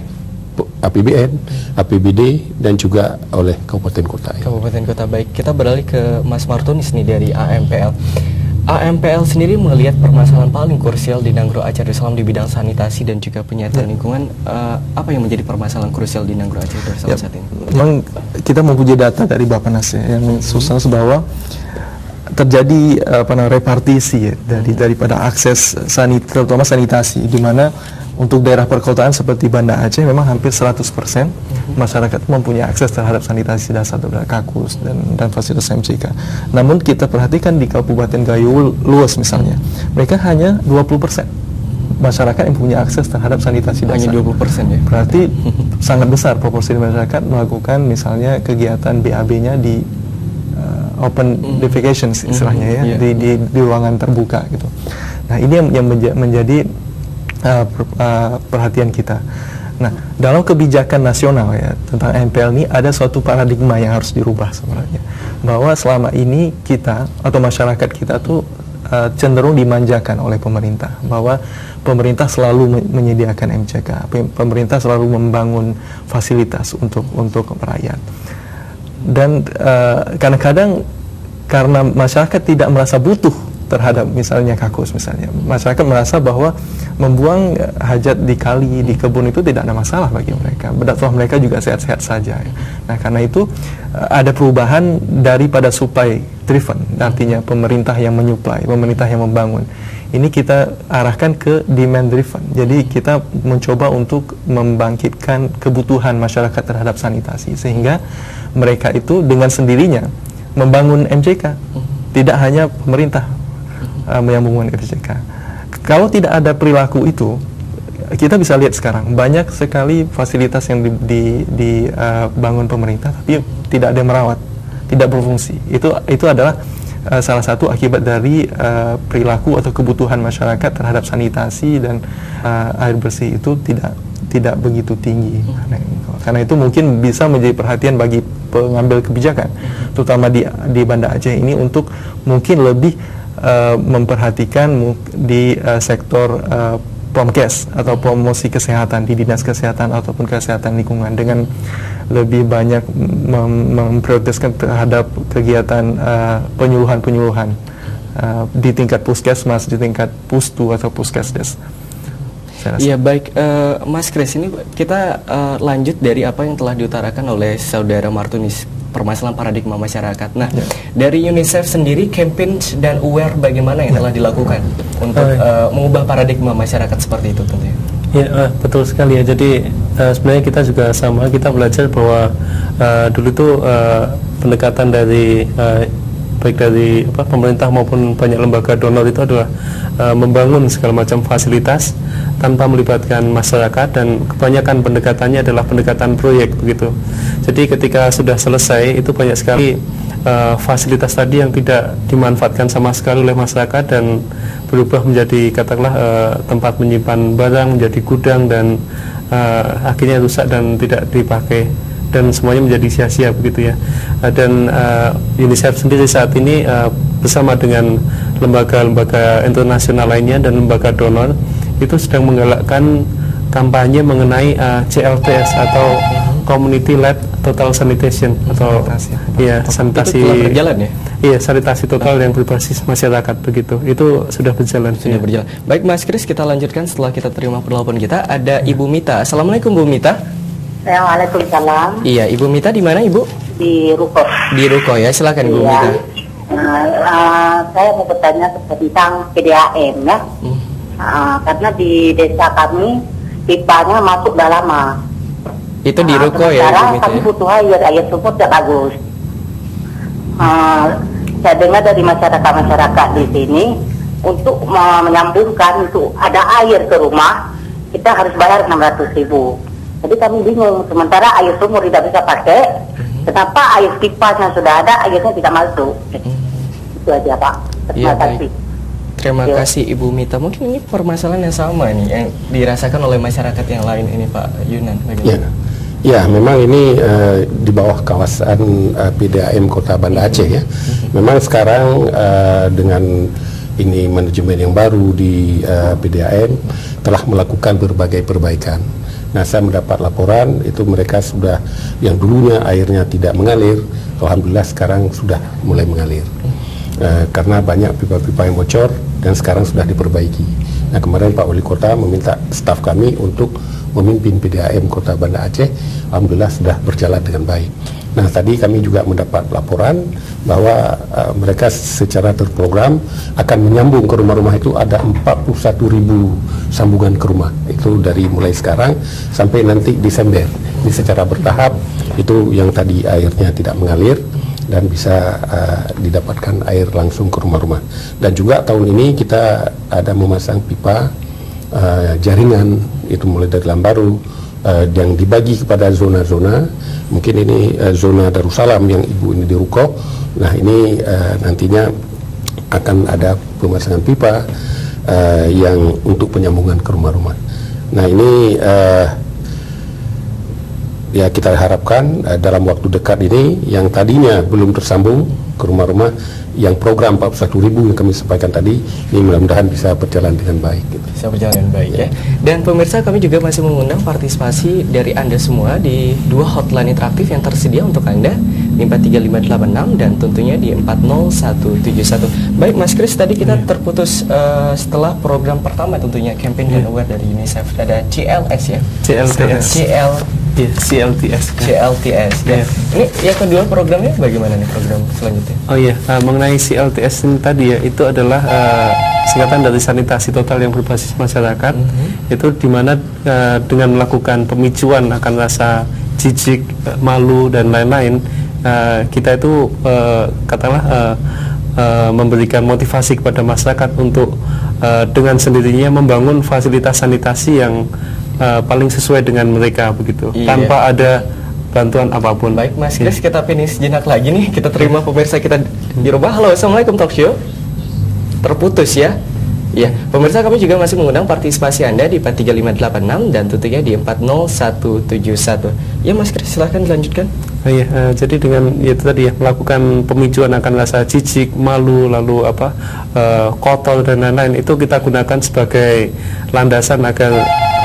APBN, APBD dan juga oleh kabupaten kota. Kabupaten kota. Baik, kita beralih ke Mas Martunis nih dari AMPL. AMPL sendiri melihat permasalahan paling krusial di Nanggro Aceh Darussalam di bidang sanitasi dan juga penyihatan lingkungan. Apa yang menjadi permasalahan krusial di Nanggro Aceh Darussalam saat ini? Memang kita mempunyai data dari Bappenas yang susah bahwa terjadi repartisi daripada akses terutama sanitasi, di mana untuk daerah perkotaan seperti Banda Aceh memang hampir 100% masyarakat mempunyai akses terhadap sanitasi dasar kakus dan fasilitas MCK. Namun kita perhatikan di Kabupaten Gayo Luas misalnya, mereka hanya 20% masyarakat yang punya akses terhadap sanitasi dasar. Hanya 20% ya? Berarti sangat besar proporsi masyarakat melakukan misalnya kegiatan BAB-nya di open defecation istilahnya ya, di ruangan terbuka gitu. Nah, ini yang menjadi perhatian kita. Nah, dalam kebijakan nasional ya tentang MPL ini ada suatu paradigma yang harus dirubah sebenarnya, bahwa selama ini kita atau masyarakat kita tuh cenderung dimanjakan oleh pemerintah, bahwa pemerintah selalu menyediakan MCK, pemerintah selalu membangun fasilitas untuk rakyat. Dan kadang-kadang karena masyarakat tidak merasa butuh terhadap misalnya kakus misalnya, masyarakat merasa bahwa membuang hajat di kali, di kebun itu tidak ada masalah bagi mereka, toh mereka juga sehat-sehat saja ya. Nah, karena itu ada perubahan daripada supply driven, artinya pemerintah yang menyuplai, pemerintah yang membangun, ini kita arahkan ke demand driven. Jadi kita mencoba untuk membangkitkan kebutuhan masyarakat terhadap sanitasi, sehingga mereka itu dengan sendirinya membangun MCK, tidak hanya pemerintah yang membangun MCK. Kalau tidak ada perilaku itu, kita bisa lihat sekarang banyak sekali fasilitas yang dibangun pemerintah tapi tidak ada yang merawat, tidak berfungsi. Itu adalah salah satu akibat dari perilaku atau kebutuhan masyarakat terhadap sanitasi dan air bersih itu tidak begitu tinggi. Karena itu mungkin bisa menjadi perhatian bagi pengambil kebijakan, terutama di Banda Aceh ini, untuk mungkin lebih memperhatikan di sektor Promkes atau promosi kesehatan di dinas kesehatan ataupun kesehatan lingkungan, dengan lebih banyak memprioritaskan terhadap kegiatan penyuluhan-penyuluhan di tingkat puskesmas, di tingkat pustu atau puskesdes. Iya, baik, Mas Kris, ini kita lanjut dari apa yang telah diutarakan oleh Saudara Martunis, permasalahan paradigma masyarakat. Nah, dari UNICEF sendiri, campaign dan aware bagaimana yang telah dilakukan untuk mengubah paradigma masyarakat seperti itu tentunya? Ya, betul sekali ya. Jadi sebenarnya kita juga sama, kita belajar bahwa dulu itu pendekatan dari baik dari pemerintah maupun banyak lembaga donor itu adalah membangun segala macam fasilitas tanpa melibatkan masyarakat, dan kebanyakan pendekatannya adalah pendekatan proyek begitu. Jadi ketika sudah selesai itu banyak sekali fasilitas tadi yang tidak dimanfaatkan sama sekali oleh masyarakat dan berubah menjadi katakanlah tempat menyimpan barang, menjadi gudang, dan akhirnya rusak dan tidak dipakai, dan semuanya menjadi sia-sia begitu ya. Dan UNICEF sendiri saat ini bersama dengan lembaga-lembaga internasional lainnya dan lembaga donor itu sedang menggalakkan kampanye mengenai CLTS atau Community Led Total Sanitation atau ya sanitasi. Itu telah berjalan ya? Iya, sanitasi total yang berbasis masyarakat begitu. Itu sudah berjalan. Sudah berjalan. Baik, Mas Kris, kita lanjutkan setelah kita terima penelpon kita. Ada Ibu Mita. Assalamualaikum, Bu Mita. Waalaikumsalam. Iya, Ibu Mita di mana, Ibu? Di Ruko. Di Ruko ya, silakan Ibu Mita. Saya mau bertanya tentang PDAM ya. karena di desa kami pipanya masuk dah lama. Itu di ruko ya? Sekarang kami butuh air sumur tidak bagus. Saya dengar dari masyarakat di sini untuk menyambungkan untuk ada air ke rumah kita harus bayar 600.000. Jadi kami bingung. Sementara air sumur tidak bisa pakai, kenapa air pipanya sudah ada airnya tidak masuk? Itu aja Pak. Terima kasih. Terima kasih Ibu Mita. Mungkin ini permasalahan yang sama nih yang dirasakan oleh masyarakat yang lain ini Pak Yunan. Bagaimana? Ya, memang ini di bawah kawasan PDAM Kota Banda Aceh ya. Memang sekarang dengan ini manajemen yang baru di PDAM telah melakukan berbagai perbaikan. Nah, saya mendapat laporan itu mereka sudah yang dulunya airnya tidak mengalir, alhamdulillah sekarang sudah mulai mengalir. Karena banyak pipa-pipa yang bocor dan sekarang sudah diperbaiki. Nah, kemarin Pak Wali Kota meminta staf kami untuk memimpin PDAM Kota Banda Aceh, alhamdulillah sudah berjalan dengan baik. Nah, tadi kami juga mendapat laporan bahwa mereka secara terprogram akan menyambung ke rumah-rumah itu ada 41.000 sambungan ke rumah. Itu dari mulai sekarang sampai nanti Desember. Ini secara bertahap, itu yang tadi airnya tidak mengalir dan bisa didapatkan air langsung ke rumah-rumah. Dan juga tahun ini kita ada memasang pipa jaringan, itu mulai dari Lambaru, yang dibagi kepada zona-zona. Mungkin ini zona Darussalam yang ibu ini di Ruko. Nah, ini nantinya akan ada pemasangan pipa yang untuk penyambungan ke rumah-rumah. Nah, ini ya kita harapkan dalam waktu dekat ini yang tadinya belum tersambung ke rumah-rumah, yang program 41.000 yang kami sampaikan tadi, ini mudah-mudahan bisa berjalan dengan baik. Bisa berjalan dengan baik ya. Dan pemirsa, kami juga masih mengundang partisipasi dari Anda semua di 2 hotline interaktif yang tersedia untuk Anda di 43586 dan tentunya di 40171. Baik Mas Kris, tadi kita terputus setelah program pertama tentunya campaign dan aware dari UNICEF, ada CLS ya. CLTS. Ya. Ini yang kedua programnya bagaimana nih program selanjutnya? Oh iya, mengenai CLTS ini tadi ya, itu adalah singkatan dari sanitasi total yang berbasis masyarakat. Itu dimana dengan melakukan pemicuan akan rasa jijik, malu dan lain-lain, kita itu katakanlah memberikan motivasi kepada masyarakat untuk dengan sendirinya membangun fasilitas sanitasi yang paling sesuai dengan mereka begitu, tanpa ada bantuan apapun. Baik Mas Kris, kita finish jenak lagi nih, kita terima pemirsa kita di rumah. Halo, Assalamualaikum Talk Show. Terputus ya. Ya, pemirsa kami juga masih mengundang partisipasi Anda di 43586 dan tentunya di 40171. Ya Mas Kris, silahkan dilanjutkan. Jadi dengan itu tadi ya, melakukan pemicuan akan rasa jijik, malu, lalu kotor dan lain-lain, itu kita gunakan sebagai landasan agar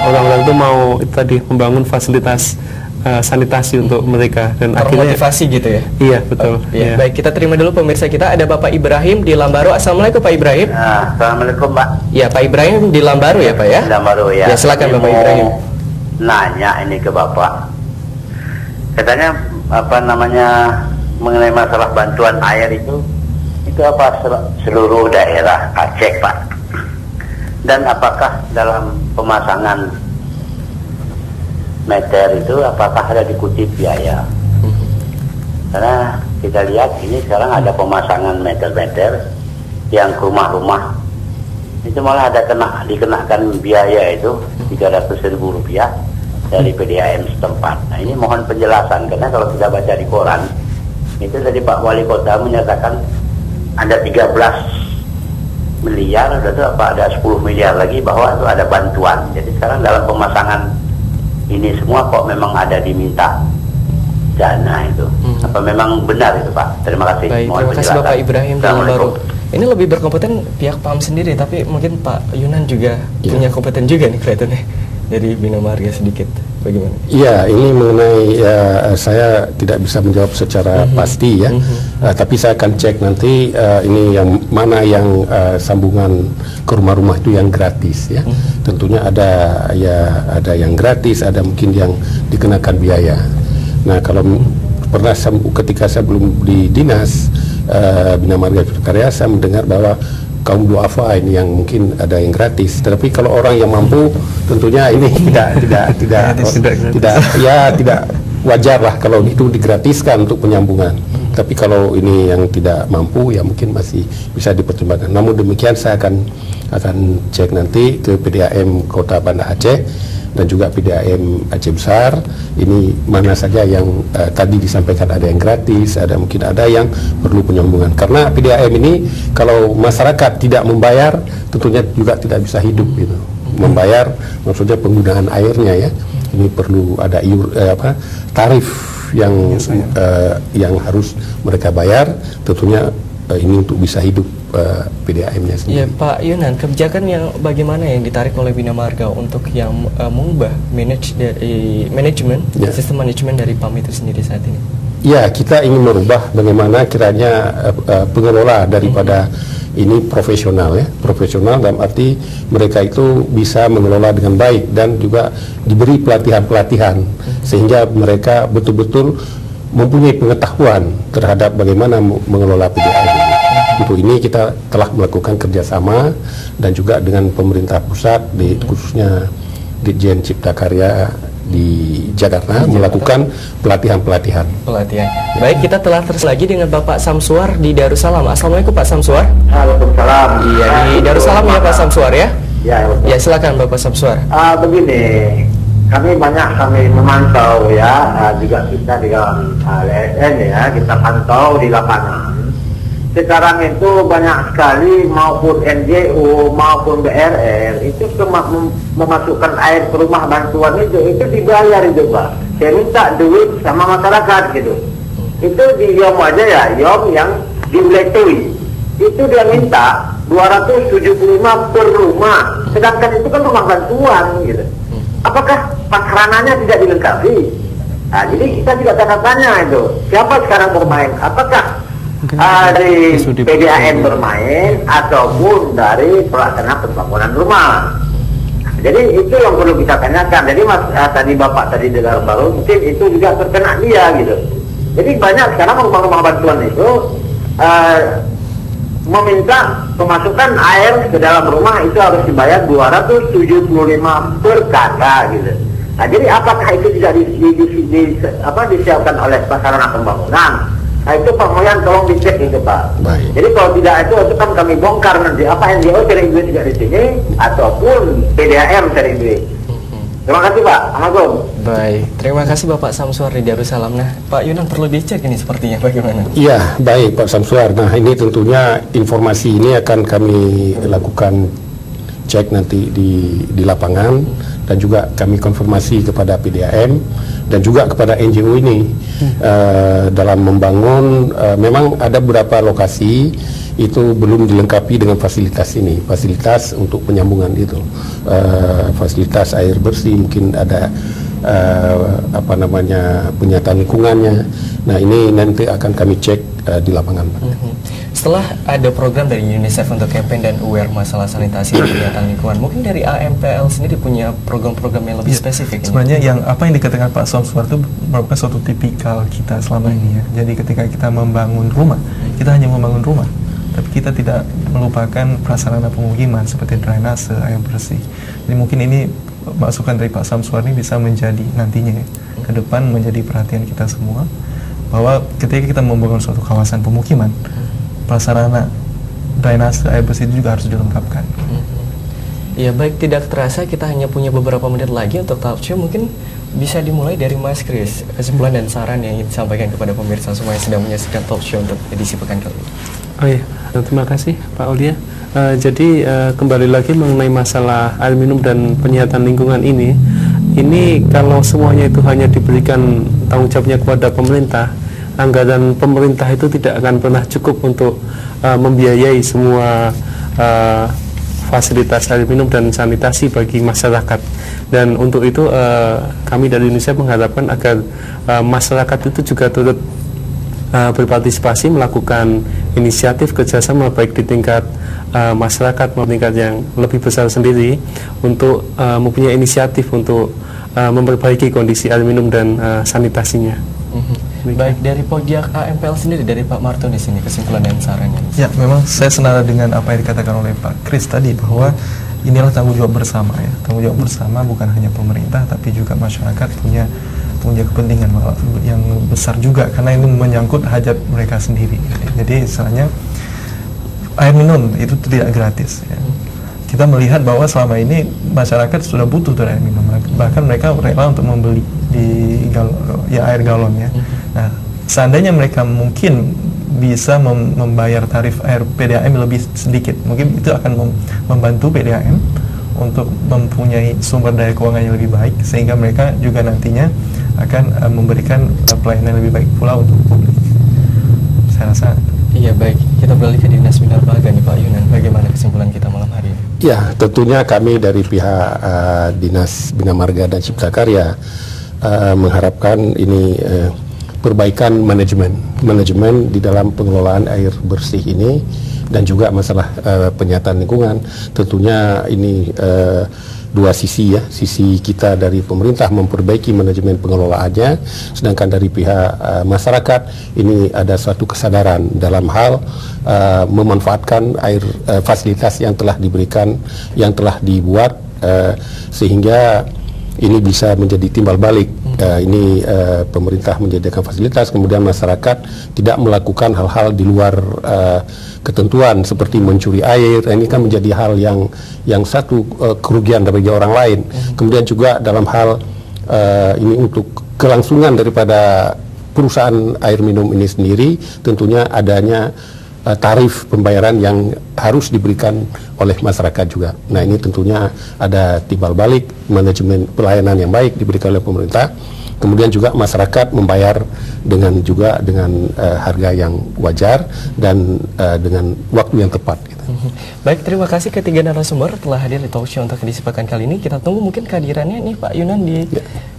orang-orang itu mau itu tadi membangun fasilitas sanitasi untuk mereka dan termotivasi akhirnya, gitu ya. Iya betul. Ya. Baik, kita terima dulu pemirsa kita, ada Bapak Ibrahim di Lambaru. Assalamualaikum Pak Ibrahim. Assalamualaikum Pak. Ya Pak Ibrahim di Lambaru ya Pak ya. Lambaru ya. Ya silakan Bapak Ibrahim. Nanya ini ke Bapak. Katanya apa namanya mengenai masalah bantuan air itu apa seluruh daerah Aceh Pak. Dan apakah dalam pemasangan meter itu apakah ada dikutip biaya? Karena kita lihat ini sekarang ada pemasangan meter-meter yang ke rumah-rumah itu malah ada dikenakan biaya itu 300.000 rupiah dari PDAM setempat. Nah, ini mohon penjelasan karena kalau kita baca di koran itu tadi Pak Wali Kota menyatakan ada 13 miliar, itu apa ada 10 miliar lagi bahwa itu ada bantuan. Jadi sekarang dalam pemasangan ini semua kok memang ada diminta dana itu. Apa memang benar itu Pak? Terima kasih. Baik, terima kasih Bapak Ibrahim di Lambaru. Ini lebih berkompeten pihak PAM sendiri, tapi mungkin Pak Yunan juga punya kompeten juga nih kelihatannya dari Bina Marga sedikit. Bagaimana? Iya, ini mengenai saya tidak bisa menjawab secara pasti ya, tapi saya akan cek nanti ini yang mana yang sambungan ke rumah-rumah itu yang gratis ya. Tentunya ada yang gratis, ada mungkin yang dikenakan biaya. Nah, kalau pernah ketika saya belum di dinas Bina Marga Karya, saya mendengar bahwa kaum duafa ini yang mungkin ada yang gratis. Tapi kalau orang yang mampu, tentunya ini tidak wajar lah kalau itu digratiskan untuk penyambungan. Tapi kalau ini yang tidak mampu, ya mungkin masih bisa dipertimbangkan. Namun demikian saya akan cek nanti ke PDAM Kota Banda Aceh dan juga PDAM Aceh Besar. Ini mana saja yang tadi disampaikan, ada yang gratis, mungkin ada yang perlu penyambungan. Karena PDAM ini kalau masyarakat tidak membayar, tentunya juga tidak bisa hidup gitu. Membayar maksudnya penggunaan airnya ya. Ini perlu ada tarif yang harus mereka bayar, tentunya ini untuk bisa hidup PDAM-nya sendiri. Ya Pak Yunan, kebijakan yang bagaimana yang ditarik oleh Bina Marga untuk yang mengubah sistem manajemen dari PAM itu sendiri saat ini? Ya, kita ingin merubah bagaimana kiranya pengelola daripada ini profesional ya, profesional dalam arti mereka itu bisa mengelola dengan baik dan juga diberi pelatihan-pelatihan sehingga mereka betul-betul mempunyai pengetahuan terhadap bagaimana mengelola PDAM ini. Untuk ini kita telah melakukan kerjasama dan juga dengan pemerintah pusat, khususnya Ditjen Cipta Karya di Jakarta melakukan pelatihan-pelatihan. Baik, kita telah terus lagi dengan Bapak Samsuar di Darussalam. Assalamualaikum Pak Samsuar. Waalaikumsalam. Iya, di Darussalam ya Pak Samsuar ya? Ya, silakan Bapak Samsuar. Begini, kami memantau ya, juga kita di dalam LSN ya, kita pantau di lapangan. Sekarang itu banyak sekali maupun NGO maupun BRR itu memasukkan air ke rumah bantuan itu dibayar itu Pak. Saya minta duit sama masyarakat gitu. Itu di Yom aja ya, Yom yang di Bletui. Itu dia minta 275 per rumah. Sedangkan itu kan rumah bantuan gitu. Apakah pasarananya tidak dilengkapi? Nah, jadi kita juga tanda tanya itu. Siapa sekarang bermain? Apakah dari PDAM bermain ataupun dari pelaksana pembangunan rumah? Jadi itu yang perlu kita tanyakan. Jadi tadi Bapak tadi dengar baru, mungkin itu juga terkena dia gitu. Jadi banyak sekarang rumah-rumah bantuan itu meminta pemasukan air ke dalam rumah itu harus dibayar 275 per kakak gitu. Nah, jadi apakah itu tidak disiapkan oleh sarana pembangunan? Nah, itu Pak Moyan tolong dicek itu Pak. Baik. Jadi kalau tidak itu kan kami bongkar nanti apa NGO cari duit tidak di sini ataupun PDAM cari duit. Terima kasih Pak. Assalamualaikum. Baik, terima kasih Bapak Samsuar di Darussalam. Nah, Pak Yunan perlu dicek ini sepertinya bagaimana? Iya, baik Pak Samsuar. Nah, ini tentunya informasi ini akan kami lakukan cek nanti di lapangan dan juga kami konfirmasi kepada PDAM dan juga kepada NGO ini dalam membangun. Memang ada beberapa lokasi itu belum dilengkapi dengan fasilitas ini, fasilitas untuk penyambungan itu, fasilitas air bersih, mungkin ada penyataan lingkungannya. Nah, ini nanti akan kami cek di lapangan. Setelah ada program dari UNICEF untuk campaign dan aware masalah sanitasi dan penyataan lingkungan, mungkin dari AMPL sendiri punya program-program yang lebih spesifik. Sebenarnya apa yang dikatakan Pak Samsuar itu merupakan suatu tipikal kita selama ini ya. Jadi ketika kita membangun rumah, kita hanya membangun rumah, tapi kita tidak melupakan prasarana pemukiman seperti drainase, air bersih. Jadi mungkin ini masukan dari Pak Samsuar ini bisa menjadi nantinya ya, ke depan menjadi perhatian kita semua, bahwa ketika kita membangun suatu kawasan pemukiman, prasarana drainase, air bersih itu juga harus dilengkapkan. Ya baik, tidak terasa kita hanya punya beberapa menit lagi untuk talk show. Mungkin bisa dimulai dari Mas Kris, kesimpulan dan saran yang ingin disampaikan kepada pemirsa semua yang sedang menyaksikan talk show untuk edisi pekan kali ini. Oh iya, terima kasih Pak Aulia. Jadi kembali lagi mengenai masalah air minum dan penyihatan lingkungan ini kalau semuanya itu hanya diberikan tanggung jawabnya kepada pemerintah, anggaran pemerintah itu tidak akan pernah cukup untuk membiayai semua fasilitas air minum dan sanitasi bagi masyarakat. Dan untuk itu kami dari UNICEF mengharapkan agar masyarakat itu juga turut berpartisipasi, melakukan inisiatif kerjasama baik di tingkat masyarakat maupun tingkat yang lebih besar sendiri untuk mempunyai inisiatif untuk memperbaiki kondisi air minum dan sanitasinya. Baik, dari pihak AMPL sendiri, dari Pak Martoni sini, kesimpulan dan sarannya. Ya, memang saya senada dengan apa yang dikatakan oleh Pak Kris tadi, bahwa inilah tanggung jawab bersama ya. Tanggung jawab bersama bukan hanya pemerintah, tapi juga masyarakat punya kepentingan yang besar juga, karena ini menyangkut hajat mereka sendiri. Jadi istilahnya air minum itu tidak gratis ya. Kita melihat bahwa selama ini masyarakat sudah butuh air minum, bahkan mereka rela untuk membeli di air galon ya. Nah, seandainya mereka mungkin bisa membayar tarif air PDAM lebih sedikit, mungkin itu akan membantu PDAM untuk mempunyai sumber daya keuangan yang lebih baik, sehingga mereka juga nantinya akan memberikan pelayanan lebih baik pula untuk publik. Saya rasa. Iya, baik. Kita beralih ke Dinas Bina Marga nih Pak Yunan. Bagaimana kesimpulan kita malam hari ini? Ya, tentunya kami dari pihak Dinas Bina Marga dan Cipta Karya mengharapkan ini perbaikan manajemen di dalam pengelolaan air bersih ini, dan juga masalah penyataan lingkungan. Tentunya ini dua sisi ya, sisi kita dari pemerintah memperbaiki manajemen pengelolaannya, sedangkan dari pihak masyarakat ini ada suatu kesadaran dalam hal memanfaatkan air fasilitas yang telah diberikan, yang telah dibuat, sehingga ini bisa menjadi timbal balik. Ini pemerintah menyediakan fasilitas, kemudian masyarakat tidak melakukan hal-hal di luar ketentuan seperti mencuri air. Ini kan menjadi hal yang satu kerugian bagi orang lain. Kemudian juga dalam hal ini untuk kelangsungan daripada perusahaan air minum ini sendiri, tentunya adanya tarif pembayaran yang harus diberikan oleh masyarakat juga. Nah, ini tentunya ada timbal balik, manajemen pelayanan yang baik diberikan oleh pemerintah, kemudian juga masyarakat membayar dengan harga yang wajar dan dengan waktu yang tepat. Baik, terima kasih ketiga narasumber telah hadir di talk show untuk edisi pekan kali ini. Kita tunggu mungkin kehadirannya nih Pak Yunan di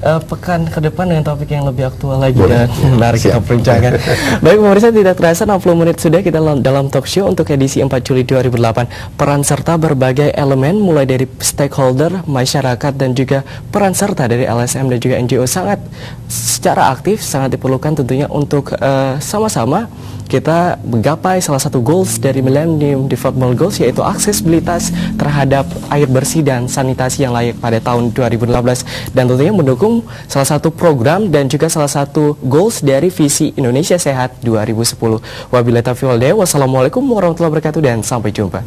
pekan ke depan dengan topik yang lebih aktual lagi dan menarik kita perbincangkan. Baik pemirsa, tidak terasa 60 menit sudah kita dalam talk show untuk edisi 4 Juli 2008. Peran serta berbagai elemen mulai dari stakeholder, masyarakat dan juga peran serta dari LSM dan juga NGO sangat secara aktif, sangat diperlukan tentunya untuk sama-sama kita menggapai salah satu goals dari Millennium Development Goals, yaitu aksesibilitas terhadap air bersih dan sanitasi yang layak pada tahun 2015, dan tentunya mendukung salah satu program dan juga salah satu goals dari visi Indonesia Sehat 2010. Wabillahi taufiq wal hidayah. Wassalamualaikum warahmatullahi wabarakatuh dan sampai jumpa.